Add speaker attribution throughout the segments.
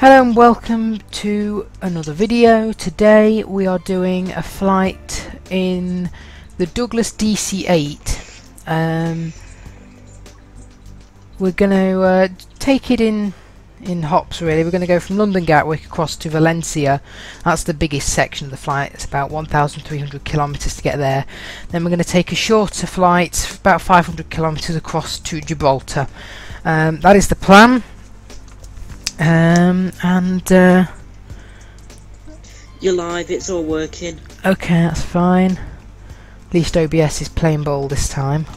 Speaker 1: Hello and welcome to another video. Today we are doing a flight in the Douglas DC8. We're going to take it in hops really. We're going to go from London Gatwick across to Valencia. That's the biggest section of the flight. It's about 1,300 kilometres to get there. Then we're going to take a shorter flight, about 500 kilometres across to Gibraltar. That is the plan.
Speaker 2: You're live, it's all working.
Speaker 1: Okay, that's fine. At least OBS is playing ball this time,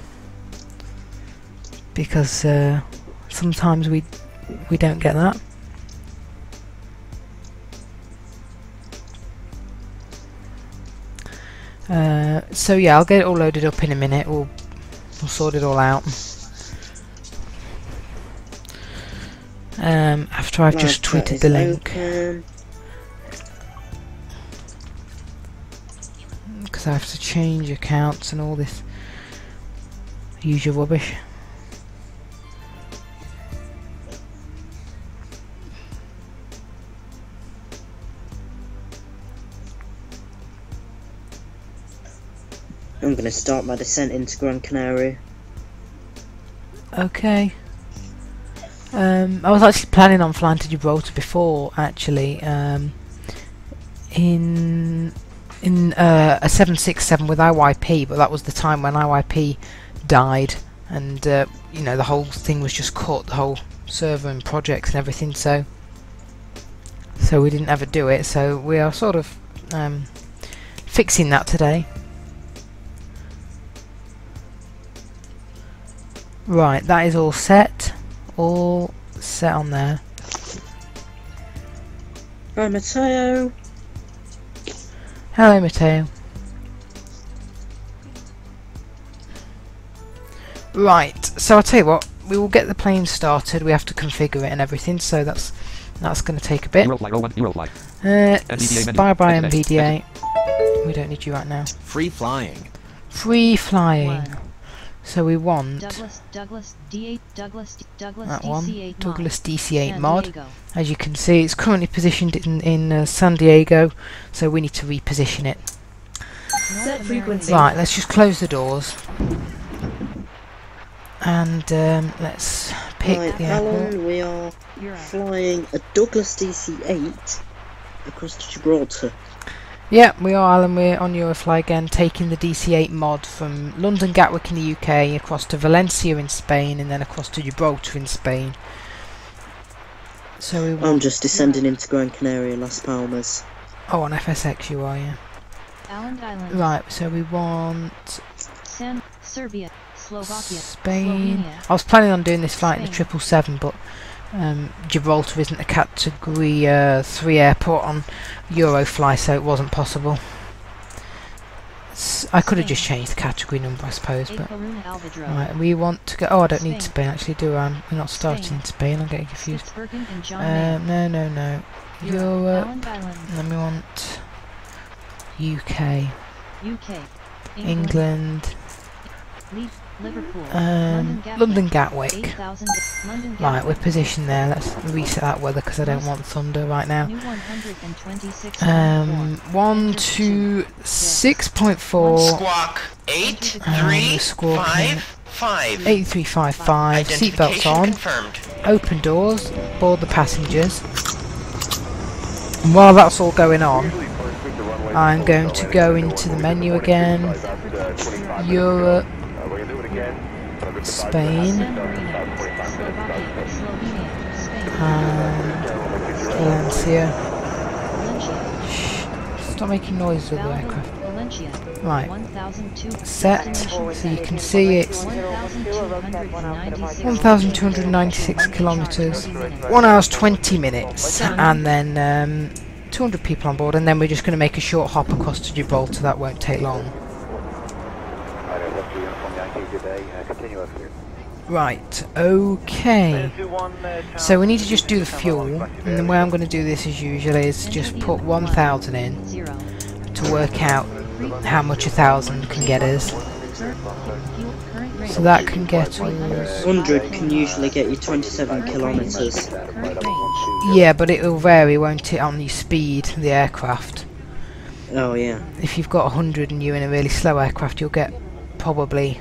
Speaker 1: because sometimes we don't get that. So yeah, I'll get it all loaded up in a minute. We'll sort it all out. After I've just tweeted the link, because I have to change accounts and all this usual rubbish.
Speaker 2: I'm going to start my descent into Gran Canaria.
Speaker 1: Okay. I was actually planning on flying to Gibraltar before, actually, in a 767 with IYP, but that was the time when IYP died, and you know, the whole thing was just cut, the whole server and projects and everything. So we didn't ever do it. So we are sort of fixing that today. Right, that is all set. All set on there.
Speaker 2: Hi Matteo.
Speaker 1: Hello Matteo. Right, so I'll tell you what, we will get the plane started. We have to configure it and everything, so that's going to take a bit. Bye bye MVDA. We don't need you right now.
Speaker 3: Free flying.
Speaker 1: Free flying. So we want
Speaker 4: Douglas D8 Douglas
Speaker 1: that one,
Speaker 4: DC8
Speaker 1: Douglas DC8
Speaker 4: San
Speaker 1: mod.
Speaker 4: Diego.
Speaker 1: As you can see, it's currently positioned in San Diego, so we need to reposition it.
Speaker 4: Set frequency.
Speaker 1: Right, let's just close the doors and let's pick
Speaker 2: Right,
Speaker 1: the airport.
Speaker 2: Alan, we are flying a Douglas DC8 across to Gibraltar.
Speaker 1: Yeah, we are, Alan. We're on Eurofly again, taking the DC8 mod from London Gatwick in the UK across to Valencia in Spain, and then across to Gibraltar in Spain. So
Speaker 2: I'm just descending into Gran Canaria, Las Palmas.
Speaker 1: Oh, on FSX you are, yeah.
Speaker 4: Island.
Speaker 1: Right, so we want
Speaker 4: Serbia, Slovakia,
Speaker 1: Spain.
Speaker 4: Slovenia.
Speaker 1: I was planning on doing this flight in the 777, but Gibraltar isn't a Category 3 airport on Eurofly, so it wasn't possible. I could have just changed the category number, I suppose, but right, we want to go. Oh, I don't need Spain actually, do I? We're not starting in Spain. I'm getting confused. No. Europe. Then we want UK, England.
Speaker 4: Liverpool,
Speaker 1: London Gatwick. Right, we're positioned there. Let's reset that weather because I don't want thunder right now. 126.4.
Speaker 3: Squawk 8355.
Speaker 1: 8355. Seatbelts on.
Speaker 3: Confirmed.
Speaker 1: Open doors. Board the passengers. And while that's all going on, I'm going to go into the menu again. Europe. Spain and Valencia. Shh, stop making noises with the aircraft. Right, set, so you can see it's 1,296 kilometres, 1 hour 20 minutes, and then 200 people on board, and then we're just going to make a short hop across to Gibraltar. That won't take long. Right, okay. So we need to just do the fuel, and the way I'm going to do this as usual is just put 1,000 in to work out how much 1,000 can get us. So that can get us...
Speaker 2: 100 can usually get you 27 kilometres.
Speaker 1: Yeah, but it will vary, won't it, on your speed, the aircraft.
Speaker 2: Oh yeah.
Speaker 1: If you've got 100 and you're in a really slow aircraft, you'll get probably,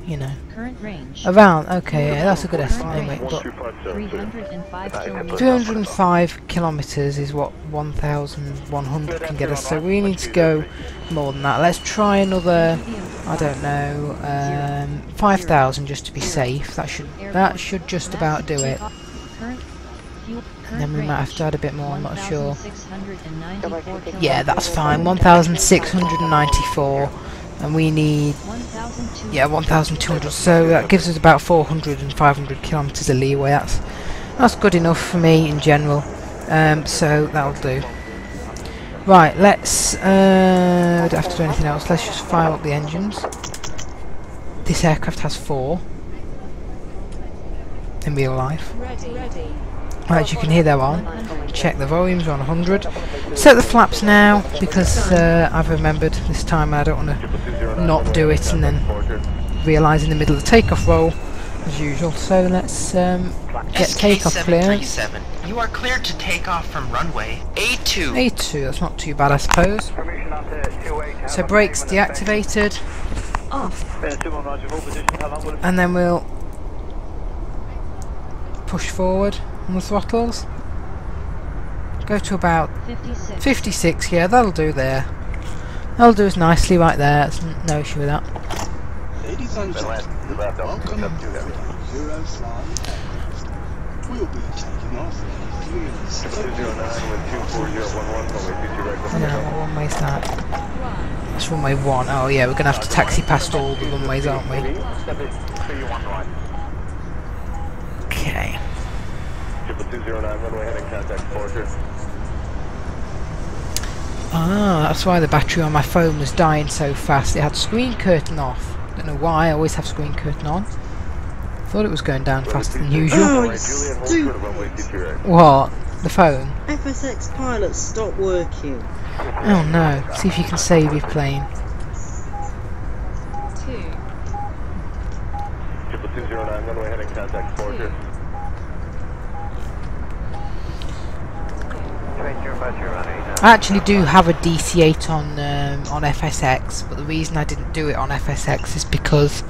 Speaker 1: you know,
Speaker 4: Current range.
Speaker 1: around. Okay, yeah, that's a good estimate. Anyway, but
Speaker 4: 305 kilometers.
Speaker 1: 305 kilometers is what 1,100 can get us. So we need to go more than that. Let's try another. I don't know, 5,000 just to be safe. That should just about do it. And then we might have to add a bit more. I'm not sure. Yeah, that's fine. 1,694, and we need 1,200. So that gives us about 400 and 500 kilometers of leeway. That's good enough for me in general. So that'll do. Right, let's. We don't have to do anything else. Let's just fire up the engines. This aircraft has 4 in real life. Right, as you can hear, they're on. Check the volumes are on 100. Set the flaps now because I've remembered this time I don't want to not do it and then realise in the middle of the takeoff roll as usual. So let's get takeoff clearance.
Speaker 3: You are cleared to take off from runway A2.
Speaker 1: A2, that's not too bad, I suppose. So brakes deactivated. Off. And then we'll push forward on the throttles. Go to about 56, yeah, that'll do there. That'll do us nicely right there, there's no issue with that.
Speaker 5: Ladies and gentlemen, welcome to 05. We'll be taking off in a few minutes.
Speaker 1: Yeah, what runway's that? That's runway 1. Oh yeah, we're going to have to taxi past all the runways, aren't we? Okay. Ah, that's why the battery on my phone was dying so fast. It had screen curtain off. Don't know why, I always have screen curtain on. Thought it was going down faster than usual.
Speaker 2: Oh, it's stupid.
Speaker 1: What? The phone?
Speaker 2: FSX pilot, stop working.
Speaker 1: Oh no. See if you can save your plane.
Speaker 6: 209, runway heading contact 4.
Speaker 1: I actually do have a DC8 on FSX, but the reason I didn't do it on FSX is because,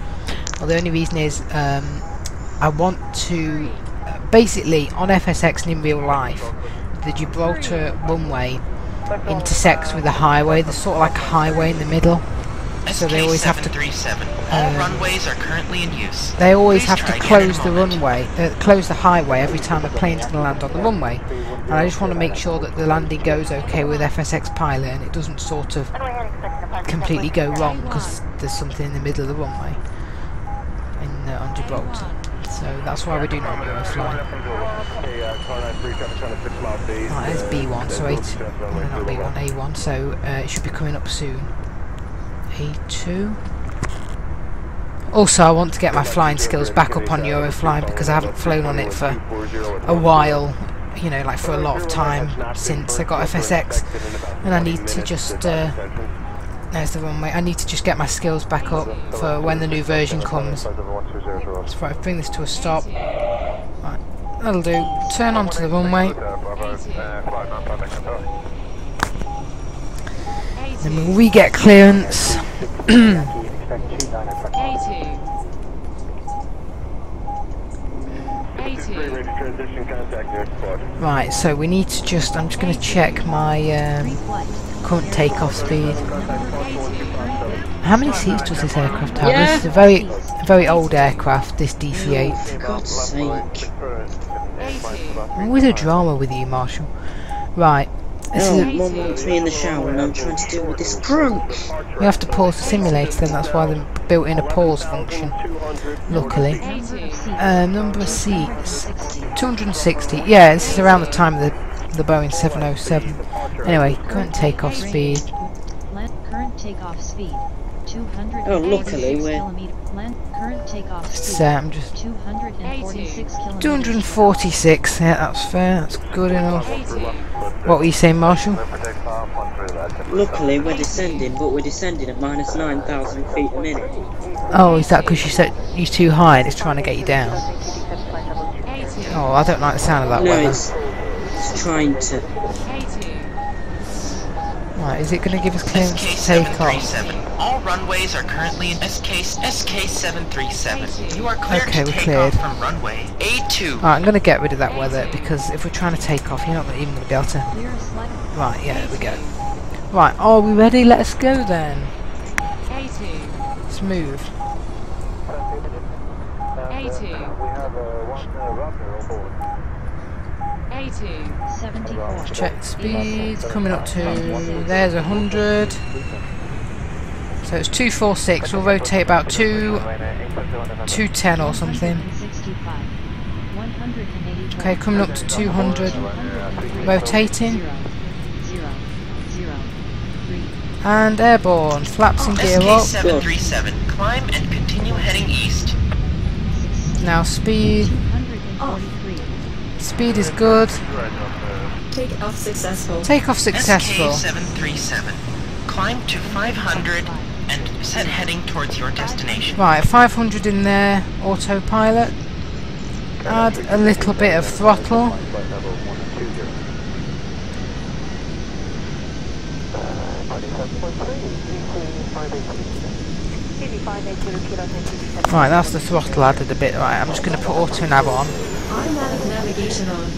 Speaker 1: well, the only reason is I want to basically on FSX and in real life, the Gibraltar runway intersects with the highway. There's sort of like a highway in the middle, so they always have to.
Speaker 3: All runways are currently in use.
Speaker 1: They always have to close the runway, close the highway every time a plane's going to land on the runway. And I just want to make sure that the landing goes okay with FSX pilot and it doesn't sort of completely go wrong because there's something in the middle of the runway on Gibraltar. So that's why we're doing it on Eurofly. Right, there's B1, so not B1, A1, so it should be coming up soon. A2. Also, I want to get my flying skills back up on Eurofly because I haven't flown on it for a while, you know, like for a lot of time since I got FSX, and I need to just there's the runway. I need to just get my skills back up for when the new version comes. So right, bring this to a stop. Right, that'll do. Turn onto the runway. Then we'll re-get clearance. Right, so we need to just, I'm just going to check my current takeoff speed. How many seats does this aircraft have?
Speaker 2: Yeah.
Speaker 1: This is a very old aircraft, this DC8.
Speaker 2: For God's sake.
Speaker 1: Always a drama with you, Marshall. Right. This is
Speaker 2: Mum wants me in the shower and I'm trying to deal with this drunk.
Speaker 1: we have to pause the simulator then, that's why they built in a pause function, luckily. Number of seats, 260, yeah, this is around the time of the Boeing 707. Anyway, current takeoff speed.
Speaker 4: Current takeoff speed.
Speaker 2: Oh, luckily we're...
Speaker 4: Current takeoff
Speaker 1: It's,
Speaker 4: speed.
Speaker 1: I'm just
Speaker 4: 246 kilometers.
Speaker 1: 246, yeah, that's fair, that's good enough. What were you saying, Marshall?
Speaker 2: Luckily we're descending, but we're descending at minus 9,000 feet a minute.
Speaker 1: Oh, is that because you said you're too high and it's trying to get you down? Oh, I don't like the sound of that
Speaker 2: No,
Speaker 1: weather.
Speaker 2: trying to.
Speaker 1: Right, is it going to give us clearance to take off?
Speaker 3: SK737. All runways are currently in SK737. You are cleared
Speaker 1: Okay,
Speaker 3: to
Speaker 1: we're
Speaker 3: take
Speaker 1: cleared.
Speaker 3: off from runway A2.
Speaker 1: Alright, I'm going to get rid of that weather because if we're trying to take off, you're not even going to be able to. Right, yeah, there we go. Right, are we ready? Let us go then. Let's move.
Speaker 4: A2, 74.
Speaker 1: Check speed, coming up to, there's 100. So it's 246, we'll rotate about 210 or something.
Speaker 4: 165. 184.
Speaker 1: Okay, coming up to 200, rotating,
Speaker 4: 0, 0, 0, 3.
Speaker 1: and airborne, flaps and gear up.
Speaker 3: SK737. Climb and continue heading east.
Speaker 1: Now speed,
Speaker 4: 243.
Speaker 1: speed is good,
Speaker 7: Take off successful.
Speaker 1: take off successful.
Speaker 3: SK737. Climb to 500 and set heading towards your destination.
Speaker 1: Right, 500 in there, autopilot. Add a little bit of throttle. Right, that's the throttle added a bit. Right, I'm just going to put auto nav on.
Speaker 7: Automatic navigation on.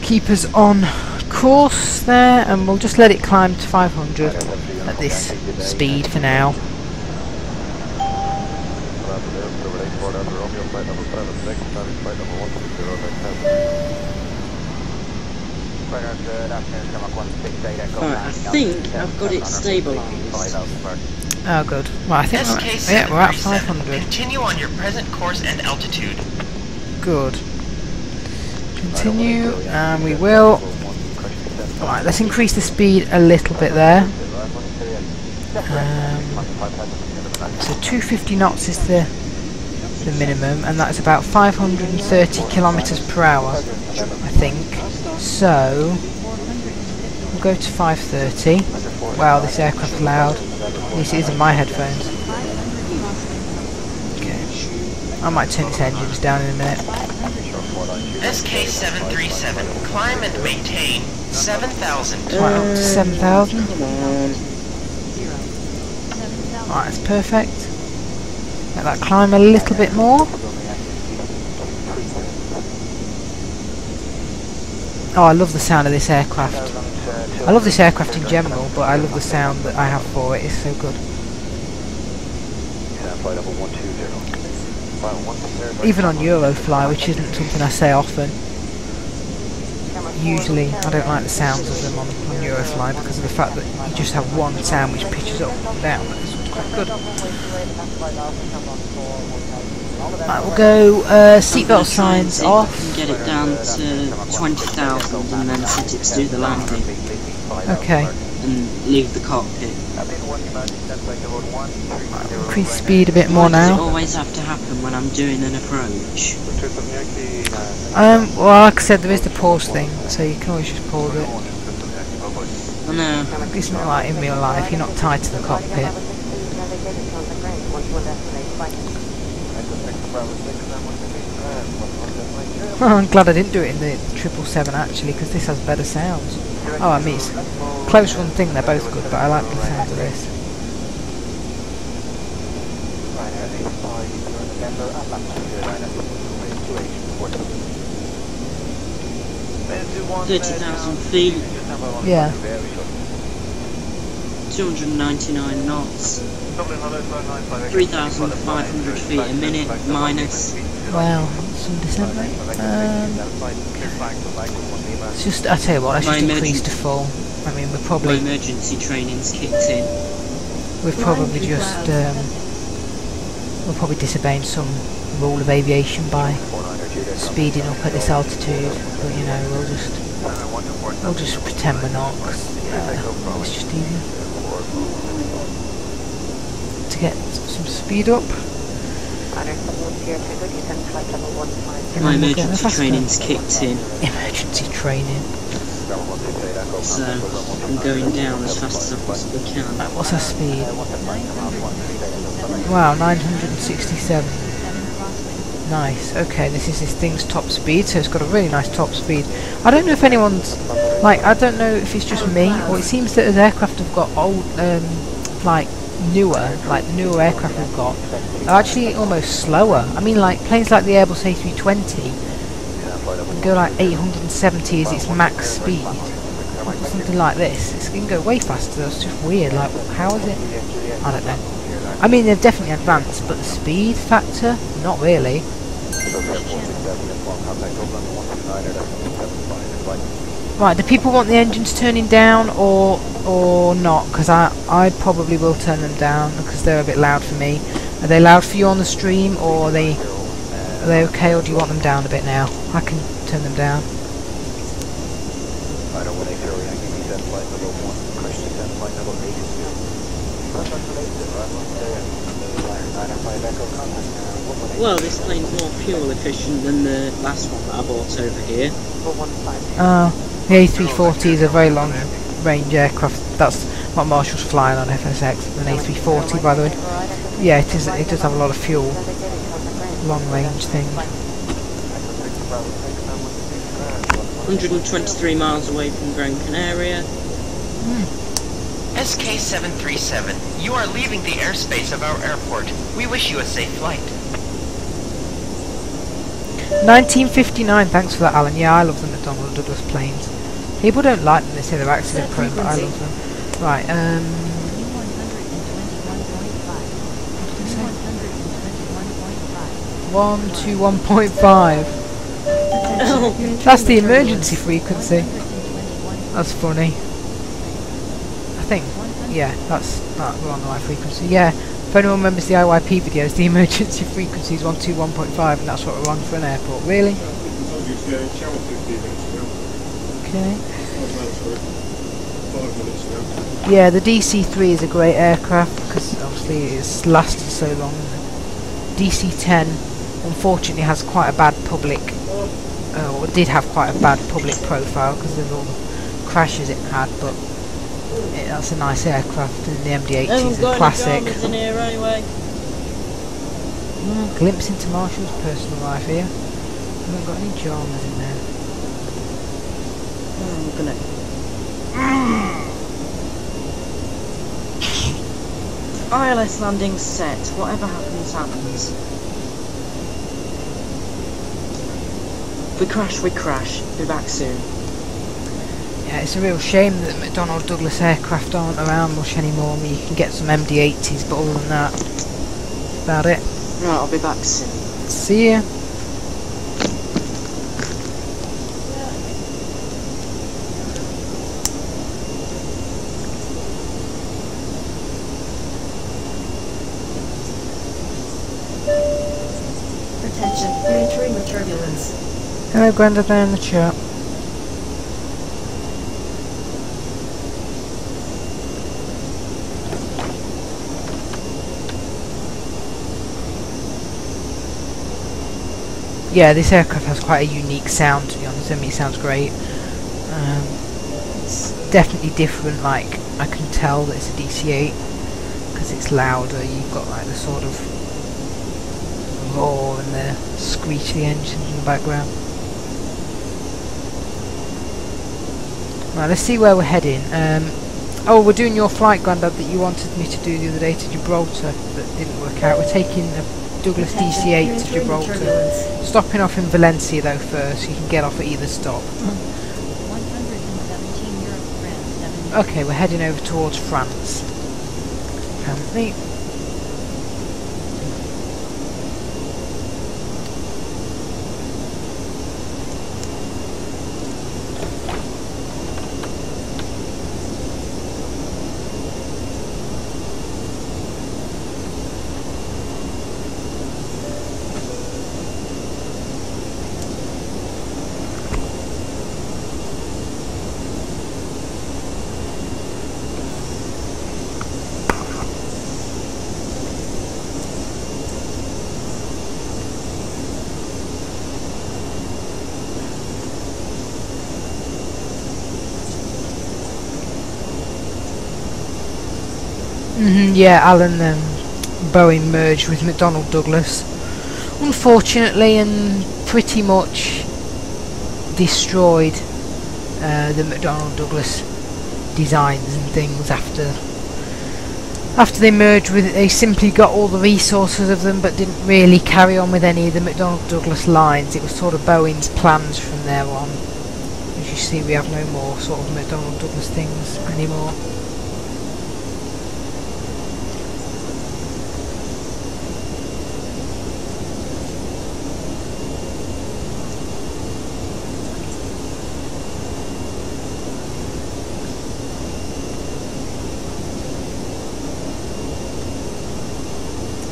Speaker 1: Keep us on course there, and we'll just let it climb to 500 at this speed for now.
Speaker 2: Right, I think I've got it stabilised.
Speaker 1: Oh, good. Right, I think we're at 500.
Speaker 3: Continue on your present course and altitude.
Speaker 1: Good. Continue, and we will. Right, let's increase the speed a little bit there. So 250 knots is the minimum, and that's about 530 kilometers per hour, I think. So we'll go to 530. Wow, this aircraft's loud. At least it is in my headphones. Okay, I might turn its engines down in a minute.
Speaker 3: SK737. Climb and maintain 7,000.
Speaker 1: Right, up to 7,000.
Speaker 2: Come on.
Speaker 1: Right, that's perfect. Let that climb a little bit more. Oh, I love the sound of this aircraft. I love this aircraft in general, but I love the sound that I have for it. It's so good. Even on Eurofly, which isn't something I say often. Usually, I don't like the sounds of them on Eurofly because of the fact that you just have one sound which pitches up and down. This one's quite good. Right, we'll go seatbelt signs off.
Speaker 2: And get it down to 20,000 and then set it to do the landing.
Speaker 1: Okay.
Speaker 2: And leave the cockpit.
Speaker 1: Right, increase speed a bit more
Speaker 2: Why does it
Speaker 1: now.
Speaker 2: always have to happen when I'm doing an approach?
Speaker 1: Well, like I said, there is the pause thing, so you can always just pause it.
Speaker 2: I know.
Speaker 1: It's not like in real life, you're not tied to the cockpit. I'm glad I didn't do it in the 777 actually, because this has better sounds. Oh, I mean, it's a close one thing, they're both good, but I like the sound of this.
Speaker 2: $30,000 feet,
Speaker 1: Yeah.
Speaker 2: 299 knots, 3,500 feet a minute, minus.
Speaker 1: Wow, some descent rate. It's just, I tell you what, I should increase to full. I mean,
Speaker 2: My
Speaker 1: probably
Speaker 2: emergency training's kicked in.
Speaker 1: we're probably just we're probably disobeying some rule of aviation by speeding up at this altitude, but you know, we'll just pretend we're not, 'cause, it's just easier to get some speed up.
Speaker 2: My emergency training's kicked in,
Speaker 1: Emergency training.
Speaker 2: so I'm going down as fast as I possibly can.
Speaker 1: What's our speed? Wow, 967. Nice. Okay, this is this thing's top speed, so it's got a really nice top speed. I don't know if anyone's like, I don't know if it's just me, or it seems that as aircraft have got old, like newer, like the newer aircraft we've got, are actually almost slower. I mean, like planes like the Airbus A320 go like 870 is its max speed, or something like this. It can go way faster. That's just weird. Like, how is it? I don't know. I mean, they've definitely advanced, but the speed factor, not really. Right, do people want the engines turning down or not? Because I probably will turn them down because they're a bit loud for me. Are they loud for you on the stream, or are they okay, or do you want them down a bit now? I can turn them down.
Speaker 2: Well, this plane's more fuel efficient than the last one that I bought over here.
Speaker 1: The A340 is a very long range aircraft. That's what Marshall's flying on FSX, an A340 by the way. Yeah, it is. It does have a lot of fuel. Long range thing.
Speaker 2: 123 miles away from Gran Canaria.
Speaker 3: SK737, you are leaving the airspace of our airport. We wish you a safe flight.
Speaker 1: 1959, thanks for that, Alan. Yeah, I love the McDonnell Douglas planes. People don't like them, they say they're accident prone, but I love them. Right, 121.5. That's the emergency frequency. That's funny. I think, yeah, we're on the right frequency. Yeah, if anyone remembers the IYP videos, the emergency frequency is 121.5, and that's what we're on for an airport. Really? Okay. Yeah, the DC3 is a great aircraft because obviously it's lasted so long. DC10 unfortunately has quite a bad public, or did have quite a bad public profile because of all the crashes it had, but that's a nice aircraft, and the MD-80 is a classic.
Speaker 2: In here anyway.
Speaker 1: Glimpse into Marshall's personal life here. I haven't got any dramas in there.
Speaker 2: I'm gonna... ILS landing set. Whatever happens, happens. If we crash, we crash. Be back soon.
Speaker 1: Yeah, it's a real shame that McDonnell Douglas aircraft aren't around much anymore. I mean, you can get some MD-80s, but other than that, that's about it.
Speaker 2: Right, I'll be back soon.
Speaker 1: See ya.
Speaker 7: Attention, you're entering with turbulence.
Speaker 1: Hello, Grandad, there in the chat. Yeah, this aircraft has quite a unique sound, to be honest. I mean, it sounds great. It's definitely different, like, I can tell that it's a DC8 because it's louder. You've got like the sort of roar and the screech of the engines in the background. Right, let's see where we're heading. Oh, we're doing your flight, Grandad, that you wanted me to do the other day to Gibraltar that didn't work out. We're taking a Douglas DC8 to Gibraltar. Stopping off in Valencia though first, you can get off at either stop.
Speaker 4: 117 Europe, France, 70.
Speaker 1: Okay, we're heading over towards France. Apparently. Yeah, Alan, Boeing merged with McDonnell Douglas. unfortunately, and pretty much destroyed the McDonnell Douglas designs and things after they merged with it. They simply got all the resources of them but didn't really carry on with any of the McDonnell Douglas lines. It was sort of Boeing's plans from there on. As you see, we have no more sort of McDonnell Douglas things anymore.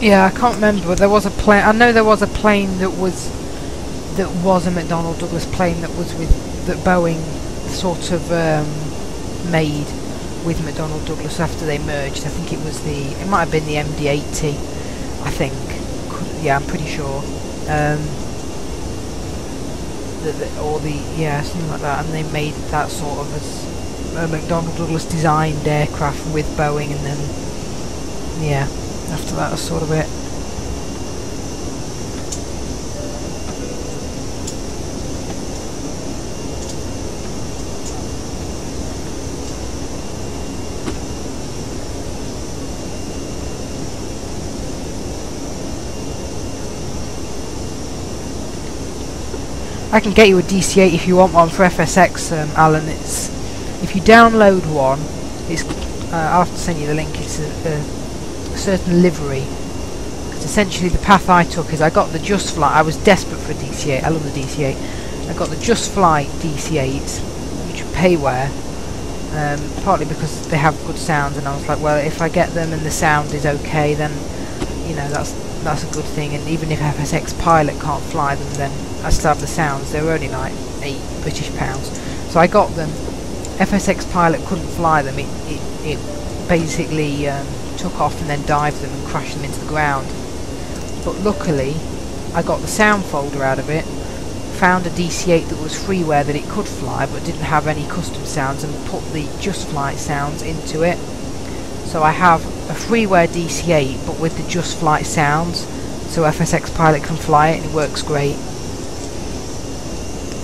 Speaker 1: Yeah, I can't remember, but there was a plane. I know there was a plane that was a McDonnell Douglas plane that was that Boeing sort of made with McDonnell Douglas after they merged. I think it might have been the MD-80. I think. Yeah, I'm pretty sure. Something like that, and they made that sort of as a McDonnell Douglas designed aircraft with Boeing, and then yeah. After that, that's sort of it. I can get you a DC8 if you want one for FSX, Alan. It's if you download one, it's I'll have to send you the link. It's a certain livery, because essentially the path I took is I got the Just Flight. I was desperate for a DC8. I love the DC8. I got the Just Flight DC8s, which are payware, partly because they have good sounds, and I was like, well, if I get them and the sound is okay, then you know that's a good thing. And even if FSX Pilot can't fly them, then I still have the sounds. They were only like £8 British, so I got them. FSX Pilot couldn't fly them. It basically took off and then dived them and crashed them into the ground. But luckily, I got the sound folder out of it, found a DC8 that was freeware that it could fly but didn't have any custom sounds, and put the Just Flight sounds into it. So I have a freeware DC8 but with the Just Flight sounds, so FSX Pilot can fly it, and it works great.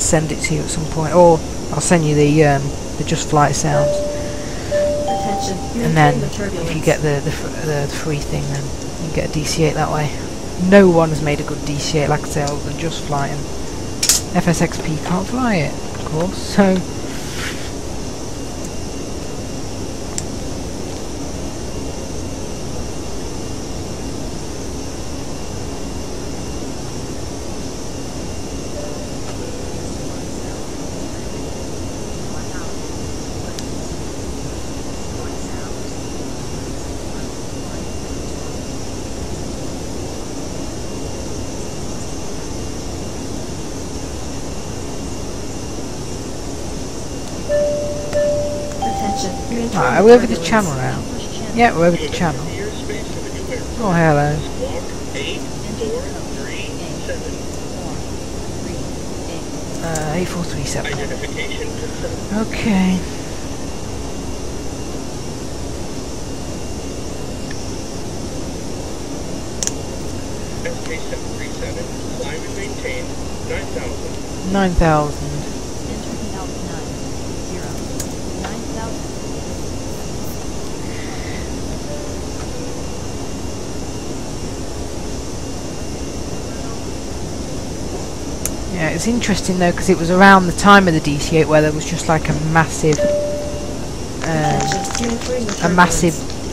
Speaker 1: Send it to you at some point, or I'll send you the Just Flight sounds. And then if you get the free thing, then you get a DC8 that way. No one has made a good DC8, like I say, other than Just Flight, and FSXP can't fly it, of course, so Alright, are we over the channel now? Yeah, we're over the channel. Oh, hello. 8437. Okay.
Speaker 6: SK737, climb and maintain 9,000.
Speaker 1: 9,000. Yeah, it's interesting though, because it was around the time of the DC8 where there was just like a massive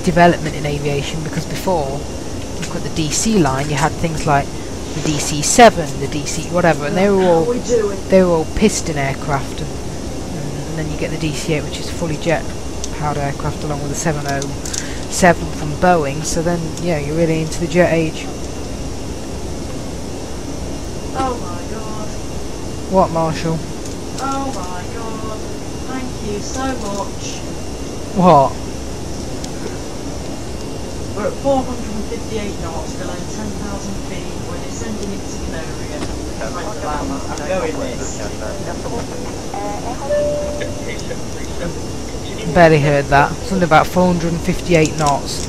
Speaker 1: development in aviation, because before, look at the DC line, you had things like the DC7, the DC whatever, and they were all piston aircraft, and then you get the DC8, which is fully jet powered aircraft, along with the 707 from Boeing. So then, yeah, you're really into the jet age.
Speaker 7: Oh my god.
Speaker 1: What, Marshall?
Speaker 7: Oh my god. Thank you so much.
Speaker 1: What?
Speaker 7: We're at 458 knots, below 10,000 feet. We're descending into Canaria. I'm going this.
Speaker 1: Barely heard that. Something about 458 knots.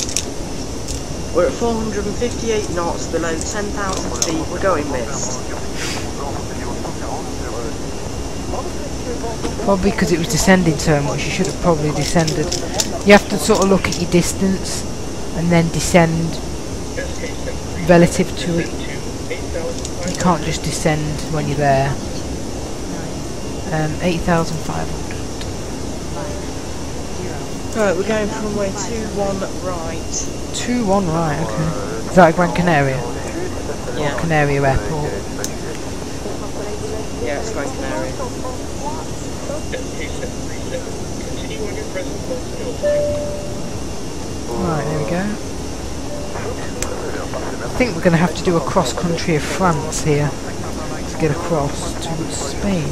Speaker 2: We're at 458 knots, below 10,000 feet, we're going missed.
Speaker 1: Probably because it was descending so much, you should have probably descended. You have to sort of look at your distance and then descend relative to it. You can't just descend when you're there. 8,500.
Speaker 2: Right, we're going from runway 21 right.
Speaker 1: 21 right, okay. Is that Gran Canaria?
Speaker 2: Yeah.
Speaker 1: Canaria Airport.
Speaker 2: Yeah, it's Gran Canaria.
Speaker 6: Continue on your present course till
Speaker 1: Right, there we go. I think we're going to have to do a cross-country of France here to get across to Spain.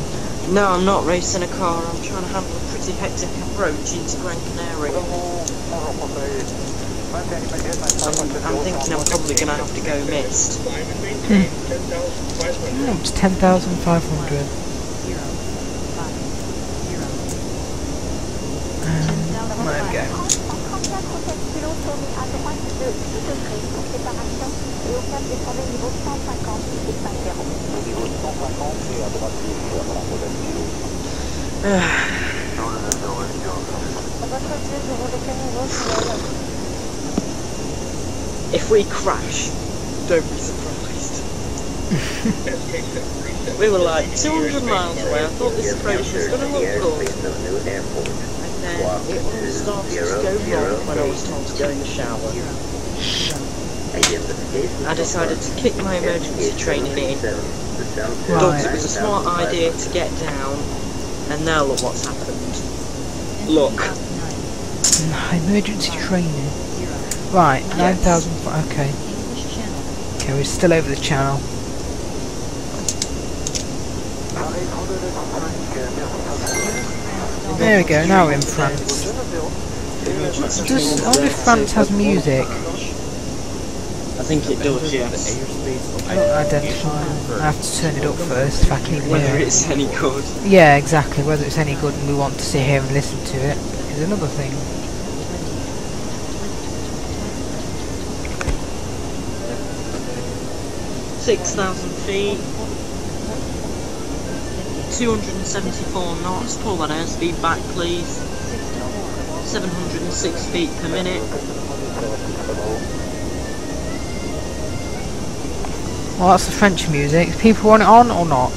Speaker 2: No, I'm not racing a car, I'm trying to handle a pretty hectic approach into Gran Canaria. I'm thinking I'm probably going to have to go missed.
Speaker 1: It's 10,500. There we go.
Speaker 2: If we crash, don't be surprised. We were like 200 miles away, I thought this approach was going to look good. And then it all started to go wrong when I was told to go in the shower. I decided to kick my emergency training in. Thought it was a smart idea to get down, and now look what's happened. Look.
Speaker 1: Emergency training. Right, 9,000. Okay. Okay, we're still over the channel. There we go, now we're in France. I wonder if France has music.
Speaker 2: I think it does, yes.
Speaker 1: I don't identify. I have to turn it up first if I can even hear
Speaker 2: Whether
Speaker 1: it.
Speaker 2: it's any good.
Speaker 1: Yeah, exactly. Whether it's any good and we want to sit here and listen to it is another thing.
Speaker 2: $6,000 feet. 274 knots. Pull that airspeed back, please. 706 feet per minute.
Speaker 1: Well, that's the French music. People want it on or not?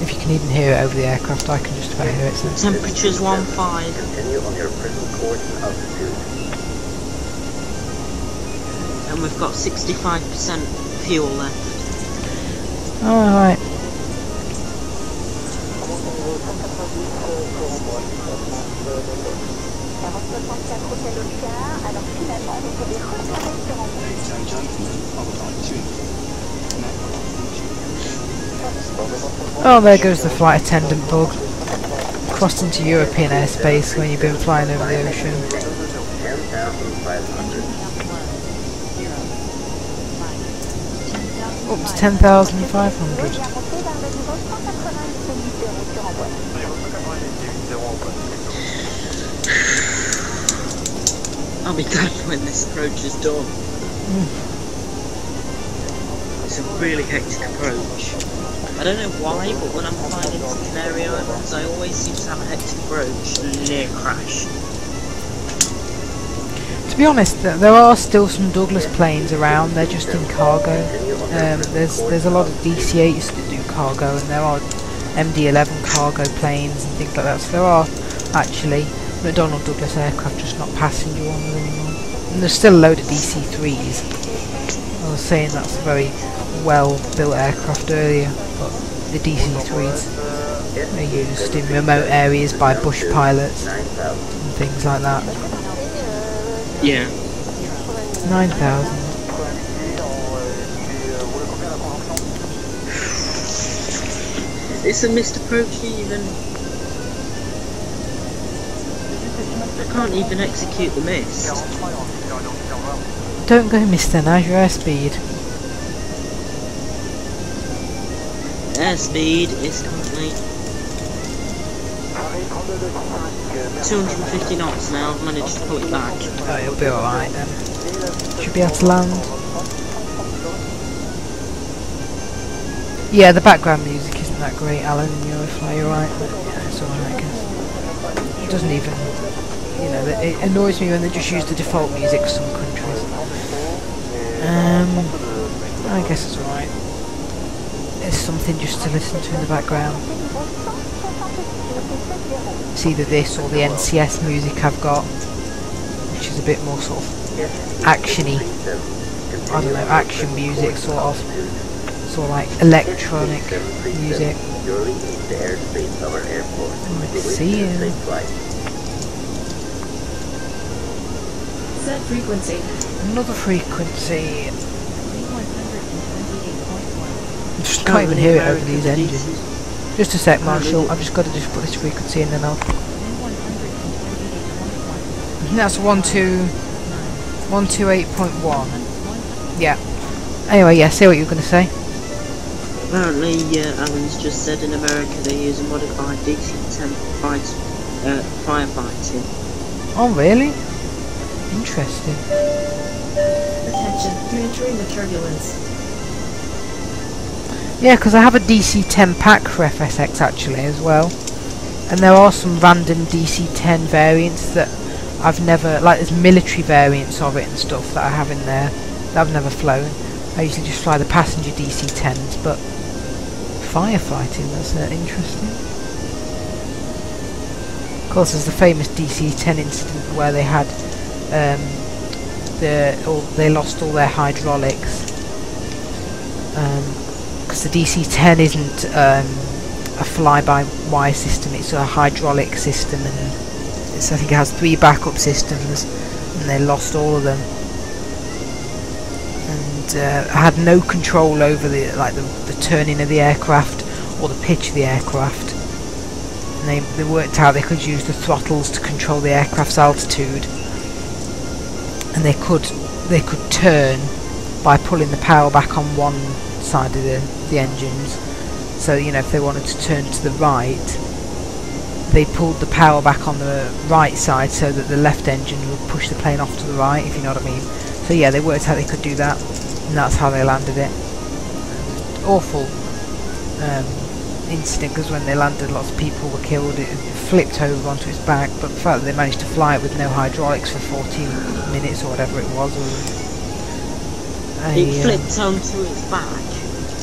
Speaker 1: If you can even hear it over the aircraft, I can just about hear it. So.
Speaker 2: Temperature's 15.
Speaker 8: Continue on your present course and altitude.
Speaker 2: And we've got 65% fuel left.
Speaker 1: Alright. Oh, there goes the flight attendant bug. Crossed into European airspace when you've been flying over the ocean.
Speaker 8: 10,500.
Speaker 1: Up to 10,500.
Speaker 2: I'll be glad when this approach is done. It's a really hectic approach. I don't know why, but when I'm flying into Canary Islands, I always seem to have a hectic approach and near crash.
Speaker 1: To be honest, there are still some Douglas planes around. They're just in cargo. There's a lot of DC8s that do cargo, and there are MD-11 cargo planes and things like that. So there are actually McDonnell Douglas aircraft, just not passenger ones anymore. And there's still a load of DC3s. I was saying that's a very well-built aircraft earlier, but the DC3s are used in remote areas by bush pilots and things like that.
Speaker 2: Yeah.
Speaker 1: 9,000.
Speaker 2: It's a missed approach even. I can't even execute the mist.
Speaker 1: Don't go miss then, how's your airspeed?
Speaker 2: Airspeed is currently 250 knots now. I've managed to pull it back.
Speaker 1: Oh, you'll be alright then. Should be able to land. Yeah, the background music isn't that great, Alan, in Eurofly, you're right, but yeah, it's alright, I guess. It doesn't even, you know, it annoys me when they just use the default music for some countries. I guess it's alright. It's something just to listen to in the background. It's either this or the NCS music I've got, which is a bit more sort of action-y. I don't know, action music sort of. Sort of like electronic music. Let's see you.
Speaker 4: Set frequency.
Speaker 1: Another frequency. I just can't even hear it over these engines. Just a sec, Marshall. I've just got to just put this frequency in and I'll. That's 128.1. Yeah. Anyway, yeah. See what you were going to say.
Speaker 2: Apparently, Alan's just said in America they use a modified DC-10 firefighting.
Speaker 1: Oh, really? Interesting.
Speaker 4: Attention, you're entering the turbulence.
Speaker 1: Yeah, because I have a DC-10 pack for FSX actually as well. And there are some random DC-10 variants that I've never... Like, there's military variants of it and stuff that I have in there that I've never flown. I usually just fly the passenger DC-10s, but... Firefighting, that's interesting. Of course, there's the famous DC-10 incident where they had they lost all their hydraulics because the DC-10 isn't a fly-by-wire system; it's a hydraulic system, and I think it has 3 backup systems, and they lost all of them. I had no control over the turning of the aircraft or the pitch of the aircraft, and they worked out they could use the throttles to control the aircraft's altitude, and they could turn by pulling the power back on one side of the engines. So, you know, if they wanted to turn to the right, they pulled the power back on the right side so that the left engine would push the plane off to the right, if you know what I mean. So yeah, they worked out they could do that, and that's how they landed it. Awful incident, because when they landed lots of people were killed. It flipped over onto its back, but the fact that they managed to fly it with no hydraulics for 14 minutes or whatever it was,
Speaker 2: it flipped onto its back?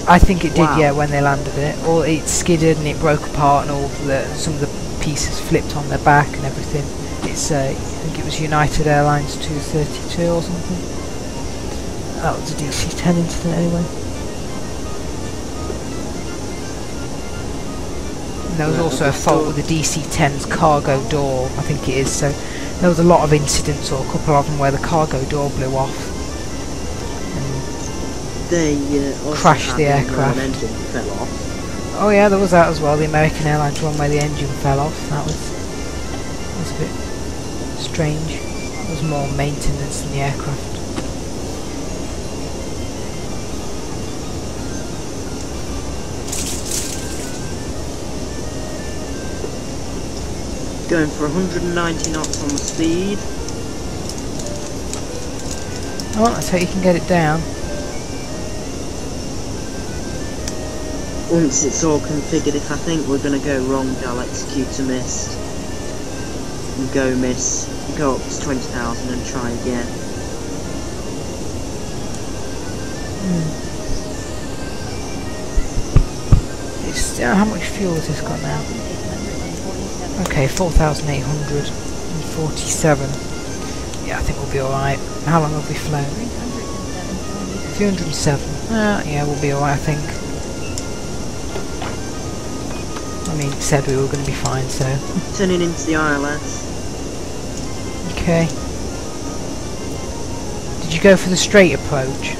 Speaker 1: I think it did,
Speaker 2: wow.
Speaker 1: Yeah, when they landed it. Or it skidded and it broke apart and some of the pieces flipped on their back and everything. It's I think it was United Airlines 232 or something. That was a DC-10 incident anyway. And there was also a fault with the DC-10's cargo door, I think it is, so there was a lot of incidents, or a couple of them, where the cargo door blew off. And
Speaker 2: they
Speaker 1: crashed the aircraft.
Speaker 2: An engine fell off.
Speaker 1: Oh yeah, there was that as well, the American Airlines one where the engine fell off. That was a bit strange. It was more maintenance than the aircraft.
Speaker 2: Going for 190 knots on the speed.
Speaker 1: Oh, that's how you can get it down.
Speaker 2: Once it's all configured, if I think we're going to go wrong, I'll execute a miss. And go miss, go up to 20,000 and try again.
Speaker 1: It's, how much fuel has this got now? Okay, 4,847. Yeah, I think we'll be alright. How long have we flown? 307. Yeah, we'll be alright, I think. I mean, it said we were going to be fine, so...
Speaker 2: Turning into the ILS.
Speaker 1: Okay. Did you go for the straight approach?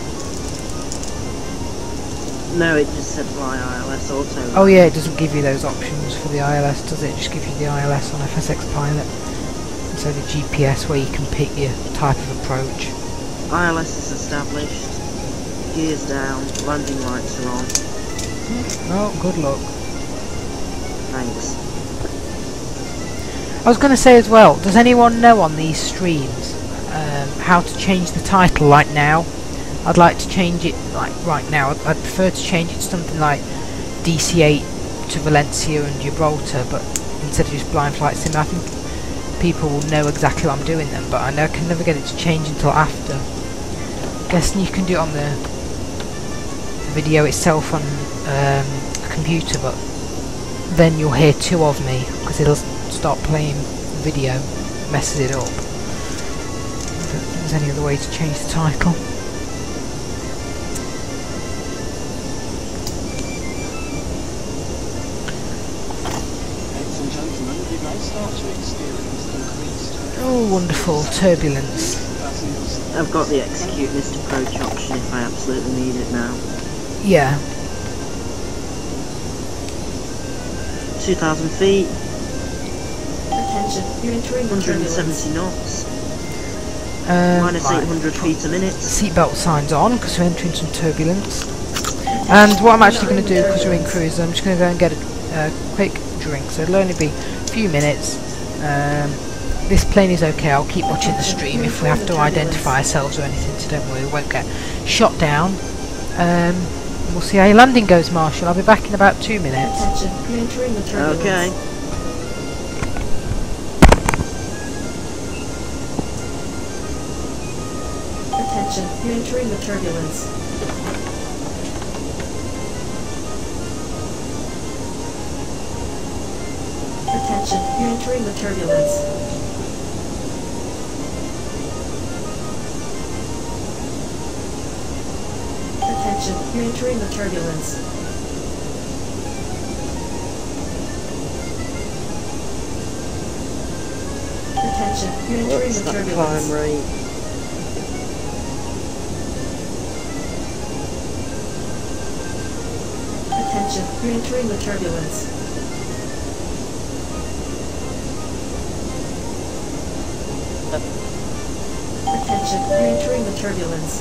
Speaker 2: No, it just said fly ILS auto.
Speaker 1: Oh yeah, it doesn't give you those options for the ILS, does it? It just gives you the ILS on FSX Pilot. And so the GPS where you can pick your type of approach.
Speaker 2: ILS is established. Gears down, landing lights are on.
Speaker 1: Oh, good luck.
Speaker 2: Thanks.
Speaker 1: I was going to say as well, does anyone know on these streams how to change the title like now. I'd like to change it like right now. I'd prefer to change it to something like DC8 to Valencia and Gibraltar, but instead of just blind flight sim. I think people will know exactly what I'm doing then, but I know I can never get it to change until after. Guessing you can do it on the video itself on a computer, but then you'll hear two of me because it'll start playing video, messes it up. I don't think there's any other way to change the title. Oh, wonderful turbulence.
Speaker 2: I've got the execute Mr. Approach option if I absolutely need it now.
Speaker 1: Yeah.
Speaker 2: 2,000 feet,
Speaker 4: Attention, you're entering the
Speaker 2: 170 knots, minus
Speaker 1: Right.
Speaker 2: 800 feet a minute.
Speaker 1: Seatbelt signs on because we're entering some turbulence. And what I'm actually going to do, because we're in cruise, I'm just going to go and get a quick drink. So it'll only be a few minutes. This plane is okay. I'll keep watching the stream if we have to identify ourselves or anything, so don't worry, we won't get shot down. We'll see how your landing goes, Marshall. I'll be back in about 2 minutes.
Speaker 4: Attention, you're entering the turbulence.
Speaker 2: Okay.
Speaker 4: Attention, you're entering the turbulence. Attention, you're entering the turbulence. Attention, you're entering the turbulence. Attention, you're entering
Speaker 2: What's
Speaker 4: the
Speaker 2: that
Speaker 4: turbulence.
Speaker 2: climb rate?
Speaker 4: Attention, you're entering the turbulence. Attention, you're entering the turbulence.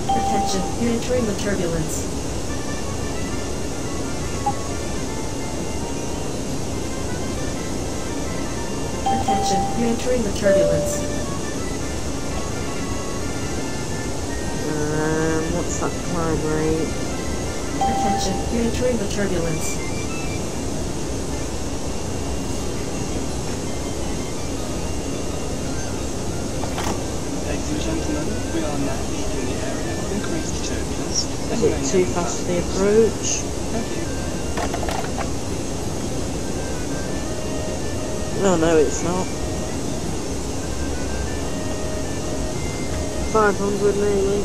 Speaker 4: Attention, you're entering the turbulence. Attention, you're entering the turbulence.
Speaker 2: What's that climb rate?
Speaker 4: Attention, you're entering the turbulence.
Speaker 5: Ladies and gentlemen, we are now leaving the area of increased turbulence.
Speaker 2: Is it too fast for the approach?
Speaker 5: Thank you.
Speaker 2: No, it's not. 500 maybe.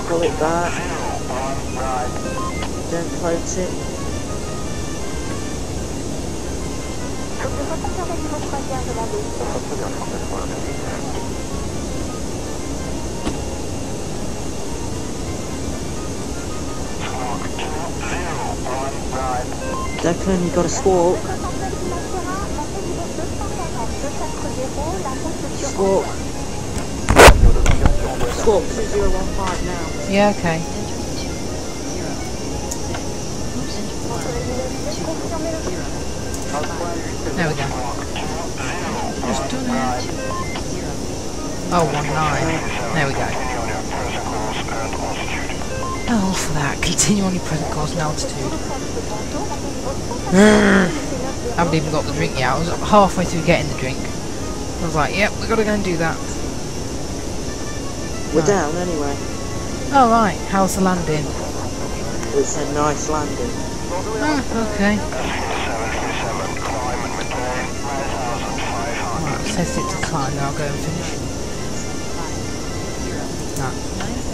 Speaker 2: Pull it back. Don't float it. Declan, you got a squawk. Squawk. Squawk 2015 now.
Speaker 1: Yeah, okay. There we go. Just done it. Oh, 19. There we go. Oh, for that. Continue on your present course and altitude. I haven't even got the drink yet. I was halfway through getting the drink. I was like, yep, we gotta go and do that.
Speaker 2: We're down anyway.
Speaker 1: Oh, right. How's the landing?
Speaker 2: It's a nice landing.
Speaker 1: Oh, okay. Right, says it to climb, now I'll go and finish. No.